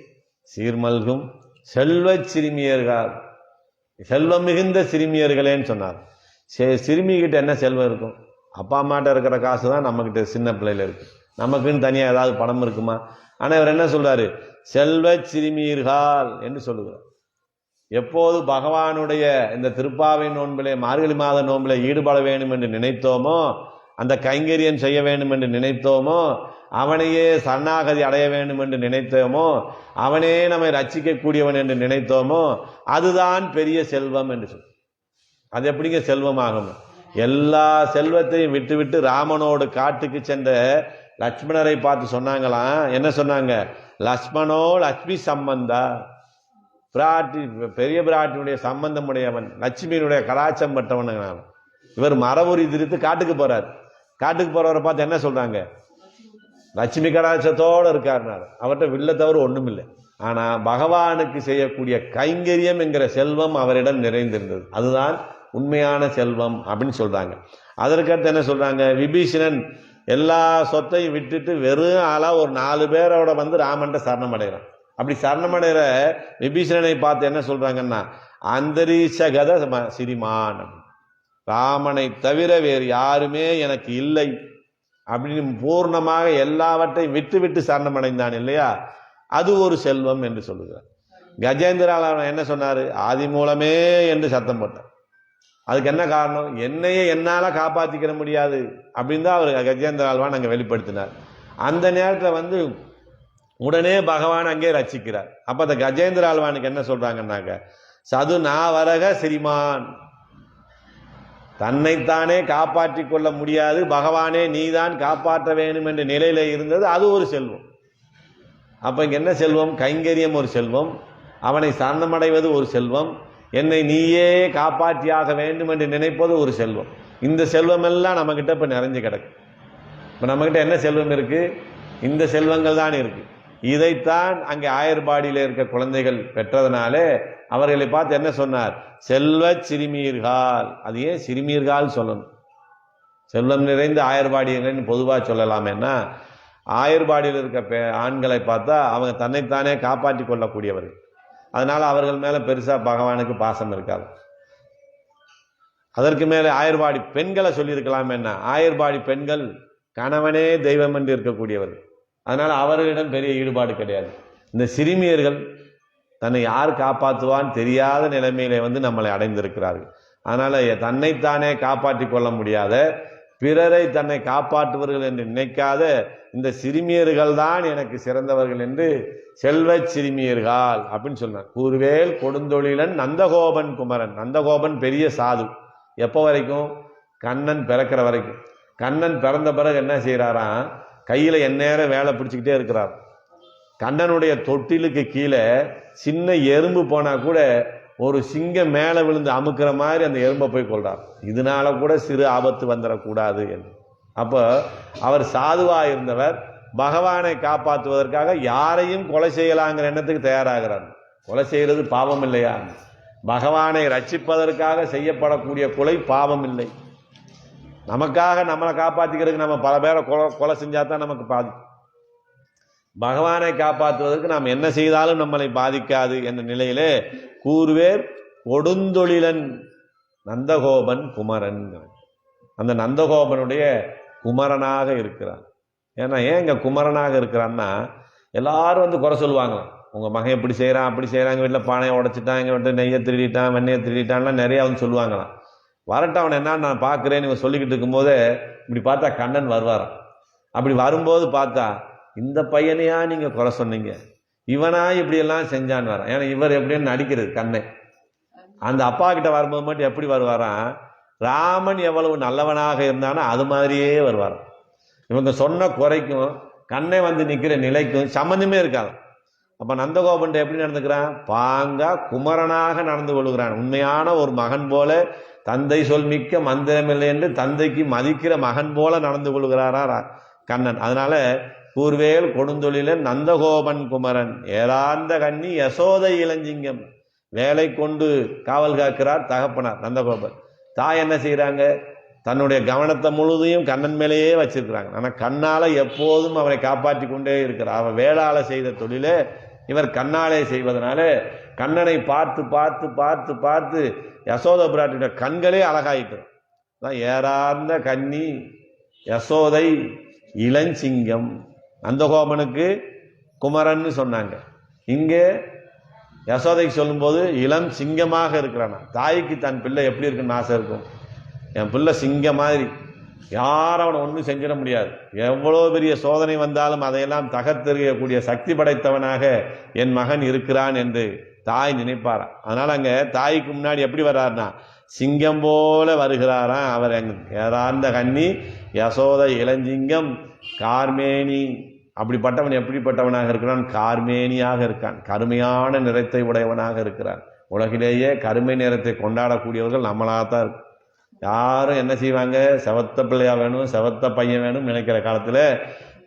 Speaker 1: சீர்மல்கும் செல்வ சிறுமியர்கள், செல்வம் மிகுந்த சிறுமியர்களேன்னு சொன்னார். சிறுமிகிட்ட என்ன செல்வம் இருக்கும்? அப்பா அம்மாட்ட இருக்கிற காசு தான் நம்ம கிட்ட சின்ன பிள்ளையில இருக்கு. நமக்குன்னு தனியா ஏதாவது பணம் இருக்குமா? ஆனா இவர் என்ன சொல்றாரு? செல்வ சிறுமியர்கள் என்று சொல்லுகிறார். எப்போது பகவானுடைய இந்த திருப்பாவை நோன்பிலே, மார்கழி மாத நோன்பிலே ஈடுபட வேண்டும் என்று நினைத்தோமோ, அந்த கைங்கரியம் செய்ய வேண்டும் என்று நினைத்தோமோ, அவனையே சரணாகதி அடைய வேண்டும் என்று நினைத்தோமோ, அவனே நம்மை ரட்சிக்கக்கூடியவன் என்று நினைத்தோமோ, அதுதான் பெரிய செல்வம் என்று சொல். அது எப்படிங்க செல்வமாகும்? எல்லா செல்வத்தையும் விட்டு விட்டு ராமனோடு காட்டுக்கு சென்ற லட்சுமணரை பார்த்து சொன்னாங்களாம். என்ன சொன்னாங்க? லட்சுமணோ லட்சுமி சம்பந்தா, பிராட்டி பெரிய பிராட்டினுடைய சம்பந்தம் உடையவன், லட்சுமியினுடைய கலாச்சம் பட்டவன். இவர் மரபுரி திரித்து காட்டுக்கு போறார். காட்டுக்கு போறவரை பார்த்து என்ன சொல்றாங்க? லட்சுமி கடாட்சத்தோடு இருக்காருனார். அவர்கிட்ட வில்ல தவிர ஒண்ணும் இல்லை. ஆனா பகவானுக்கு செய்யக்கூடிய கைங்கரியம் என்கிற செல்வம் அவரிடம் நிறைந்திருந்தது. அதுதான் உண்மையான செல்வம் அப்படின்னு சொல்றாங்க. அதற்கடுத்து என்ன சொல்றாங்க? விபீஷணன் எல்லா சொத்தையும் விட்டுட்டு வெறும் ஆளா ஒரு 4 பேரோட வந்து ராமன்ட்ட சரணம் அடைகிறான். அப்படி சரணமடைகிற விபீஷணனை பார்த்து என்ன சொல்றாங்கன்னா, அந்தரீஷகத சிரிமான், ராமனை தவிர வேறு யாருமே எனக்கு இல்லை அப்படின்னு பூர்ணமாக எல்லாவற்றையும் விட்டு விட்டு சரணமடைந்தான் இல்லையா? அது ஒரு செல்வம் என்று சொல்லுகிறார். கஜேந்திரால் என்ன சொன்னாரு? ஆதி மூலமே என்று சத்தம் போட்டார். அதுக்கு என்ன காரணம்? என்னையே என்னால காப்பாத்திக்கிற முடியாது அப்படின்னு தான் அவர் கஜேந்திர ஆழ்வான் அங்கே வெளிப்படுத்தினார். அந்த நேரத்தில் வந்து உடனே பகவான் அங்கே ரட்சிக்கிறார். அப்ப அந்த கஜேந்திர ஆழ்வானுக்கு என்ன சொல்றாங்கன்னாக்க, சது நாவரக சிரிமான், தன்னைத்தானே காப்பாற்றி கொள்ள முடியாது, பகவானே நீதான் காப்பாற்ற வேண்டும் என்ற நிலையில இருந்தது. அது ஒரு செல்வம். அப்ப இங்க என்ன செல்வம்? கைங்கரியம் ஒரு செல்வம், அவனை சரணமடைவது ஒரு செல்வம், என்னை நீயே காப்பாற்றியாக வேண்டும் என்று நினைப்பது ஒரு செல்வம். இந்த செல்வம் எல்லாம் நம்ம கிட்ட இப்ப நிறைஞ்சு கிடக்கு. இப்ப நம்ம கிட்ட என்ன செல்வம் இருக்கு? இந்த செல்வங்கள் தான் இருக்கு. இதைத்தான் அங்கே ஆயர்பாடியில் இருக்க குழந்தைகள் பெற்றதனாலே அவர்களை பார்த்து என்ன சொன்னார்? செல்வ சிறுமியர்கள். அது ஏன் சிறுமியர்கள் சொல்லணும்? செல்வம் நிறைந்த ஆயர்பாடியங்கள்னு பொதுவாக சொல்லலாமேன்னா, ஆயர்பாடியில் இருக்க ஆண்களை பார்த்தா அவங்க தன்னைத்தானே காப்பாற்றி கொள்ளக்கூடியவர்கள். அதனால அவர்கள் மேலே பெருசாக பகவானுக்கு பாசம் இருக்காது. அதற்கு மேலே ஆயர்பாடி பெண்களை சொல்லியிருக்கலாம். என்ன, ஆயர்பாடி பெண்கள் கணவனே தெய்வம் என்று இருக்கக்கூடியவர்கள். அதனால் அவர்களிடம் பெரிய ஈடுபாடு கிடையாது. இந்த சிறுமியர்கள் தன்னை யார் காப்பாற்றுவான்னு தெரியாத நிலைமையிலே நம்மளை அடைந்திருக்கிறார்கள். அதனால் தன்னைத்தானே காப்பாற்றி கொள்ள முடியாத, பிறரை தன்னை காப்பாற்றுவர்கள் என்று நினைக்காத இந்த சிறுமியர்கள் தான் எனக்கு சிறந்தவர்கள் என்று செல்வ சிறுமியர்கள் அப்படின்னு சொன்னார். கூர்வேல் கொடுந்தொழிலன் நந்தகோபன் குமரன். நந்தகோபன் பெரிய சாது. எப்போ வரைக்கும்? கண்ணன் பிறக்கிற வரைக்கும். கண்ணன் பிறந்த பிறகு என்ன செய்கிறாராம், கையில் எந்நேரம் வேலை பிடிச்சிக்கிட்டே இருக்கிறார். கண்ணனுடைய தொட்டிலுக்கு கீழே சின்ன எறும்பு போனால் கூட ஒரு சிங்கம் மேலே விழுந்து அமுக்கிற மாதிரி அந்த எறும்பை போய் கொள்றார். இதனால கூட சிறு ஆபத்து வந்துடக்கூடாது என்று. அப்போ அவர் சாதுவாக இருந்தவர் பகவானை காப்பாற்றுவதற்காக யாரையும் கொலை செய்யலாங்கிற எண்ணத்துக்கு தயாராகிறார். கொலை செய்கிறது பாவம் இல்லையா? பகவானை ரட்சிப்பதற்காக செய்யப்படக்கூடிய கொலை பாவம் இல்லை. நமக்காக நம்மளை காப்பாற்றிக்கிறதுக்கு நம்ம பல பேரை கொலை செஞ்சா தான் நமக்கு பாதிக்கும். பகவானை காப்பாற்றுவதற்கு நாம் என்ன செய்தாலும் நம்மளை பாதிக்காது என்ற நிலையிலே கூர்வேர் கொடுந்தொழிலன் நந்தகோபன் குமரன். அந்த நந்தகோபனுடைய குமரனாக இருக்கிறான். ஏன்னா ஏன் இங்கே குமரனாக இருக்கிறான்னா, எல்லாரும் குறை சொல்லுவாங்க, உங்கள் மகன் எப்படி செய்கிறான் அப்படி செய்கிறான், எங்கள் வீட்டில் பானையை உடைச்சிட்டான், எங்கள் வீட்டில் நெய்யை திருடிட்டான் வெண்ணையை திருடிட்டான்லாம் நிறையா சொல்லுவாங்களாம். வரட்டும் அவன் என்னன்னு நான் பார்க்குறேன்னு இவன் சொல்லிக்கிட்டு இருக்கும்போதே இப்படி பார்த்தா கண்ணன் வருவாராம். அப்படி வரும்போது பார்த்தா, இந்த பையனையா நீங்கள் குறை சொன்னீங்க, இவனா இப்படியெல்லாம் செஞ்சான்னு வரான். ஏன்னா இவர் எப்படின்னு நடிக்கிறது கண்ணன். அந்த அப்பா கிட்ட வரும்போது மட்டும் எப்படி வருவாராம், ராமன் எவ்வளவு நல்லவனாக இருந்தானோ அது மாதிரியே வருவாராம். இவங்க சொன்ன குறைக்கும் கண்ணன் நிற்கிற நிலைக்கும் சம்பந்தமே இருக்காது. அப்போ நந்தகோபன் எப்படி நடந்துக்கிறான், பாங்கா குமரனாக நடந்து கொள்கிறான். உண்மையான ஒரு மகன் போல, தந்தை சொல் மிக்க மந்திரமில்லை என்று தந்தைக்கு மதிக்கிற மகன் போல நடந்து கொள்கிறாரா கண்ணன். அதனால கூர்வேல் கொடுந்தொழிலன் நந்தகோபன் குமரன் ஏராந்த கண்ணி யசோதை இளஞ்சிங்கம். வேலை கொண்டு காவல் காக்கிறார் தகப்பனார் நந்தகோபன். தாய் என்ன செய்கிறாங்க, தன்னுடைய கவனத்தை முழுதையும் கண்ணன் மேலேயே வச்சிருக்கிறாங்க. ஆனால் கண்ணால எப்போதும் அவரை காப்பாற்றி கொண்டே இருக்கிறார். அவன் வேளாள செய்த தொழிலே இவர் கண்ணாலே செய்வதனால கண்ணனை பார்த்து பார்த்து பார்த்து பார்த்து யசோத பிராட்டியோட கண்களே அழகாயிட்டு. ஏறார்ந்த கன்னி யசோதை இளஞ்சிங்கம். நந்தகோபனுக்கு குமரன்னு சொன்னாங்க. இங்கே யசோதைக்கு சொல்லும்போது இளம் சிங்கமாக இருக்கிறானா. தாய்க்கு தன் பிள்ளை எப்படி இருக்குன்னு ஆசை இருக்கும். என் பிள்ளை சிங்கம் மாதிரி, யாரும் அவனை ஒன்றும் செஞ்சிட முடியாது. எவ்வளோ பெரிய சோதனை வந்தாலும் அதையெல்லாம் தகர்த்தெறியக்கூடிய சக்தி படைத்தவனாக என் மகன் இருக்கிறான் என்று தாய் நினைப்பாராம். அதனால் அங்கே தாய்க்கு முன்னாடி எப்படி வர்றாருனா சிங்கம் போல வருகிறாராம். அவர் ஏறார்ந்த கண்ணி யசோதை இளஞ்சிங்கம் கார்மேனி. அப்படிப்பட்டவன் எப்படிப்பட்டவனாக இருக்கிறான், கார்மேனியாக இருக்கான். கருமையான நிறத்தை உடையவனாக இருக்கிறான். உலகிலேயே கருமை நிறத்தை கொண்டாடக்கூடியவர்கள் நம்மளாகத்தான் இருக்கு. யாரும் என்ன செய்வாங்க, செவத்த பிள்ளையா வேணும் செவத்த பையன் வேணும் நினைக்கிற காலத்தில்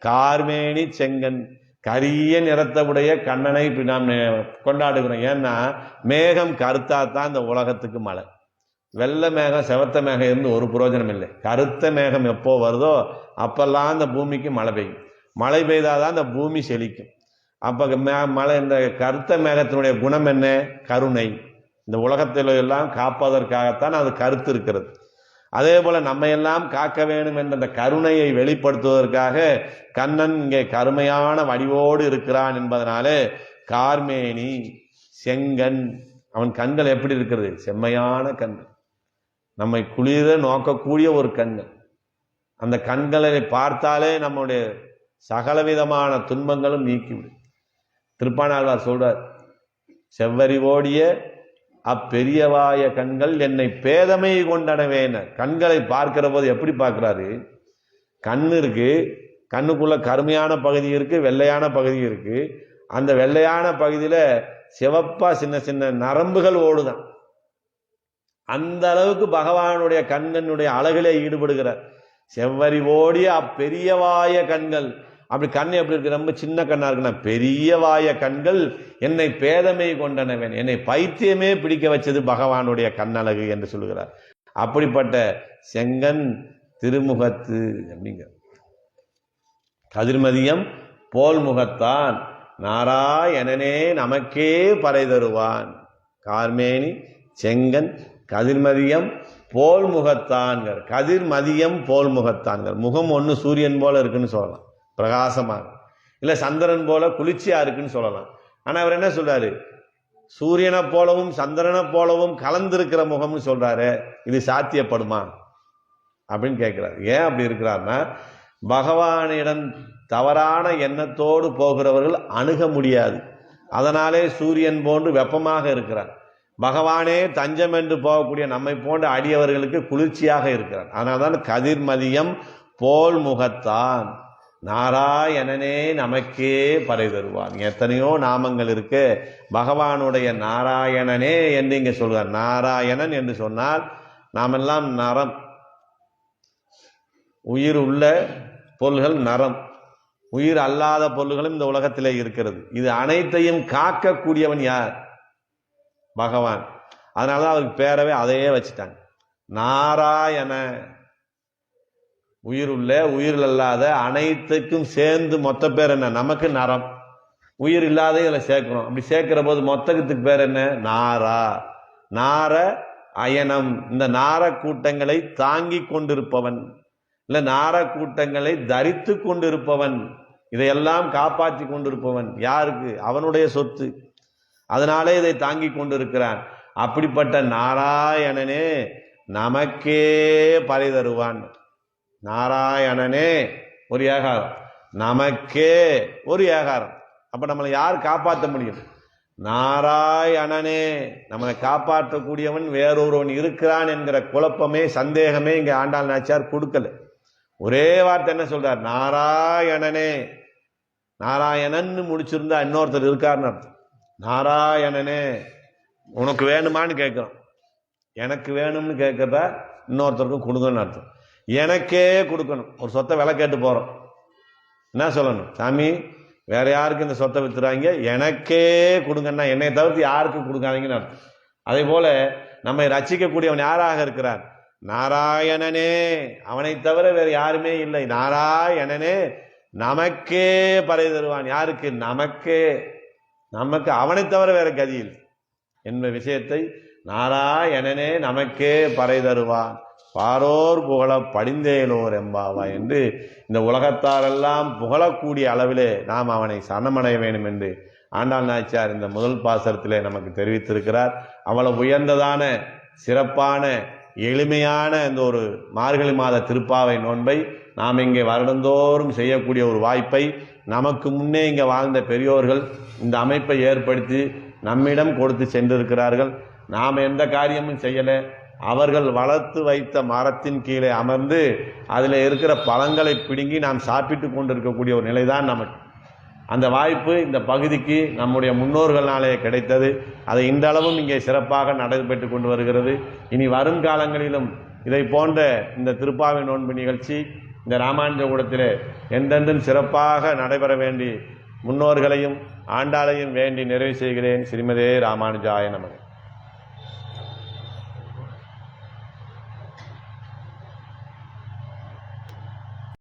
Speaker 1: கார்மேனி செங்கன் கரிய நிறத்தை உடைய கண்ணனை இப்படி நாம் கொண்டாடுகிறோம். ஏன்னா மேகம் கருத்தாத்தான் இந்த உலகத்துக்கு மழை. வெள்ளை மேகம் செவத்த மேகம் இருந்து ஒரு பிரயோஜனம் இல்லை. கருத்த மேகம் எப்போ வருதோ அப்பெல்லாம் இந்த பூமிக்கு மழை பெய்யும். மழை பெய்தாதான் இந்த பூமி செழிக்கும். அப்போ மழை, இந்த கருத்த மேகத்தினுடைய குணம் என்ன, கருணை. இந்த உலகத்தில் எல்லாம் காப்பதற்காகத்தான் அது கருத்து இருக்கிறது. அதே போல நம்ம எல்லாம் காக்க வேண்டும் என்ற அந்த கருணையை வெளிப்படுத்துவதற்காக கண்ணன் இங்கே கருமையான வடிவோடு இருக்கிறான் என்பதனாலே கார்மேனி செங்கன். அவன் கண்கள் எப்படி இருக்கிறது, செம்மையான கண்கள், நம்மை குளிர நோக்கக்கூடிய ஒரு கண்கள். அந்த கண்களை பார்த்தாலே நம்முடைய சகலவிதமான துன்பங்களும் நீக்கிவிடும். திருப்பாணாழ்வார் சொல்றார், செவ்வரி ஓடிய அப்பெரியவாய கண்கள் என்னை பேதமை கொண்டனவேன. கண்களை பார்க்கிற போது எப்படி பார்க்கிறாரு, கண்ணு இருக்கு, கண்ணுக்குள்ள கருமையான பகுதி இருக்கு, வெள்ளையான பகுதி இருக்கு. அந்த வெள்ளையான பகுதியில சிவப்பா சின்ன சின்ன நரம்புகள் ஓடுதான். அந்த அளவுக்கு பகவானுடைய கண்கண்ணுடைய அழகிலே ஈடுபடுகிறார். செவ்வரி ஓடிய அப்பெரியவாய கண்கள். அப்படி கண் எப்படி இருக்கு, ரொம்ப சின்ன கண்ணா இருக்குன்னா பெரியவாய கண்கள் என்னை பேதமை கொண்டனவன், என்னை பைத்தியமே பிடிக்க வச்சது பகவானுடைய கண்ணழகு என்று சொல்லுகிறார். அப்படிப்பட்ட செங்கன் திருமுகத்து அப்படிங்க. கதிர்மதியம் போல் முகத்தான் நாராயணனே நமக்கே பறை தருவான். கார்மேனி செங்கன் கதிர்மதியம் போல் முகத்தான்கள். கதிர்மதியம் போல் முகத்தான்கள். முகம் ஒன்று சூரியன் போல இருக்குன்னு சொல்லலாம், பிரகாசமாக. இல்லை சந்திரன் போல குளிர்ச்சியா இருக்குன்னு சொல்லலாம். ஆனால் அவர் என்ன சொல்றாரு? சூரியனை போலவும் சந்திரனை போலவும் கலந்திருக்கிற முகம்னு சொல்றாரு. இது சாத்தியப்படுமா அப்படின்னு கேட்கிறார். ஏன் அப்படி இருக்கிறார்னா, பகவானிடம் தவறான எண்ணத்தோடு போகிறவர்கள் அணுக முடியாது. அதனாலே சூரியன் போன்று வெப்பமாக இருக்கிறார். பகவானே தஞ்சம் என்று போகக்கூடிய நம்மை போன்ற அடியவர்களுக்கு குளிர்ச்சியாக இருக்கிறார். அதனால்தான் கதிர்மதியம் போல் முகத்தான் நாராயணனே நமக்கே பறை தருவான். எத்தனையோ நாமங்கள் இருக்கு. பகவானுடைய நாராயணனே என்று இங்க சொல்றார். நாராயணன் என்று சொன்னால் நாமெல்லாம் நரம், உயிர் உள்ள பொருள்கள் நரம், உயிர் அல்லாத பொருள்களும் இந்த உலகத்திலே இருக்கிறது. இது அனைத்தையும் காக்கக்கூடியவன் யார்? பகவான். அதனாலதான் அவருக்கு பேரவே அதையே வச்சுட்டாங்க, நாராயண. உயிர் உள்ள உயிர் அல்லாத அனைத்துக்கும் சேர்ந்து மொத்த பேர் என்ன? நமக்கு நரம். உயிர் இல்லாத இதில் சேர்க்கிறோம். அப்படி சேர்க்கிற போது மொத்தத்துக்கு பேர் என்ன? நாரா. நார அயனம். இந்த நார கூட்டங்களை தாங்கி கொண்டிருப்பவன், இல்ல நார கூட்டங்களை தரித்து கொண்டிருப்பவன், இதையெல்லாம் காப்பாற்றி கொண்டிருப்பவன் யாருக்கு? அவனுடைய சொத்து. அதனாலே இதை தாங்கி கொண்டிருக்கிறான். அப்படிப்பட்ட நாராயணனே நமக்கே பறை தருவான். நாராயணனே ஒரு ஏகாரம், நமக்கே ஒரு ஏகாரம். அப்ப நம்மளை யார் காப்பாற்ற முடியும்? நாராயணனே. நம்மளை காப்பாற்றக்கூடியவன் வேறொருவன் இருக்கிறான் என்கிற குழப்பமே சந்தேகமே இங்க ஆண்டாள் நாச்சியார் கொடுக்கல. ஒரே வார்த்தை என்ன சொல்றார்? நாராயணனே. நாராயணன் முடிச்சிருந்தா இன்னொருத்தர் இருக்காருன்னு அர்த்தம். நாராயணனே உனக்கு வேணுமான்னு கேட்கிறோம். எனக்கு வேணும்னு கேட்கறத இன்னொருத்தருக்கும் கொடுக்கணும்னு அர்த்தம். எனக்கே கொடுக்கணும். ஒரு சொத்தை விலை கேட்டு போறோம், என்ன சொல்லணும்? சாமி வேற யாருக்கு இந்த சொத்தை வித்துறாங்க, எனக்கே கொடுங்கன்னா என்னை தவிர்த்து யாருக்கும் கொடுக்காதீங்கன்னு அர்த்தம். அதே போல நம்மை ரட்சிக்கக்கூடியவன் யாராக இருக்கிறார்? நாராயணனே. அவனை தவிர வேறு யாருமே இல்லை. நாராயணனே நமக்கே பறை தருவான். யாருக்கு? நமக்கே. நமக்கு அவனை தவிர வேற கதியில் என்ற விஷயத்தை நாராயணனே நமக்கே பறை தருவான். பாரோர் புகழ படிந்தேலோர் எம்பாவா என்று இந்த உலகத்தாரெல்லாம் புகழக்கூடிய அளவிலே நாம் அவனை சரணமடைய வேண்டும் என்று ஆண்டாள் நாச்சியார் இந்த முதல் பாசரத்திலே நமக்கு தெரிவித்திருக்கிறார். அவ்வளவு உயர்ந்ததான சிறப்பான எளிமையான இந்த ஒரு மார்கழி மாத திருப்பாவை நோன்பை நாம் இங்கே வருடந்தோறும் செய்யக்கூடிய ஒரு வாய்ப்பை நமக்கு முன்னே இங்கே வாழ்ந்த பெரியோர்கள் இந்த அமைப்பை ஏற்படுத்தி நம்மிடம் கொடுத்து சென்றிருக்கிறார்கள். நாம் எந்த காரியமும் செய்யலை. அவர்கள் வளர்த்து வைத்த மரத்தின் கீழே அமர்ந்து அதில் இருக்கிற பழங்களை பிடுங்கி நாம் சாப்பிட்டு கொண்டிருக்கக்கூடிய ஒரு நிலைதான் நமக்கு. அந்த வாய்ப்பு இந்த பகுதிக்கு நம்முடைய முன்னோர்களாலே கிடைத்தது. அதை இன்றளவும் இங்கே சிறப்பாக நடைபெற்று கொண்டு வருகிறது. இனி வரும் காலங்களிலும் இதை போன்ற இந்த திருப்பாவை நோன்பு நிகழ்ச்சி இந்த ராமானுஜகூடத்திலே என்றென்றும் சிறப்பாக நடைபெற வேண்டி முன்னோர்களையும் ஆண்டாளையும் வேண்டி நிறைவு செய்கிறேன். ஸ்ரீமதே ராமானுஜாய நமக.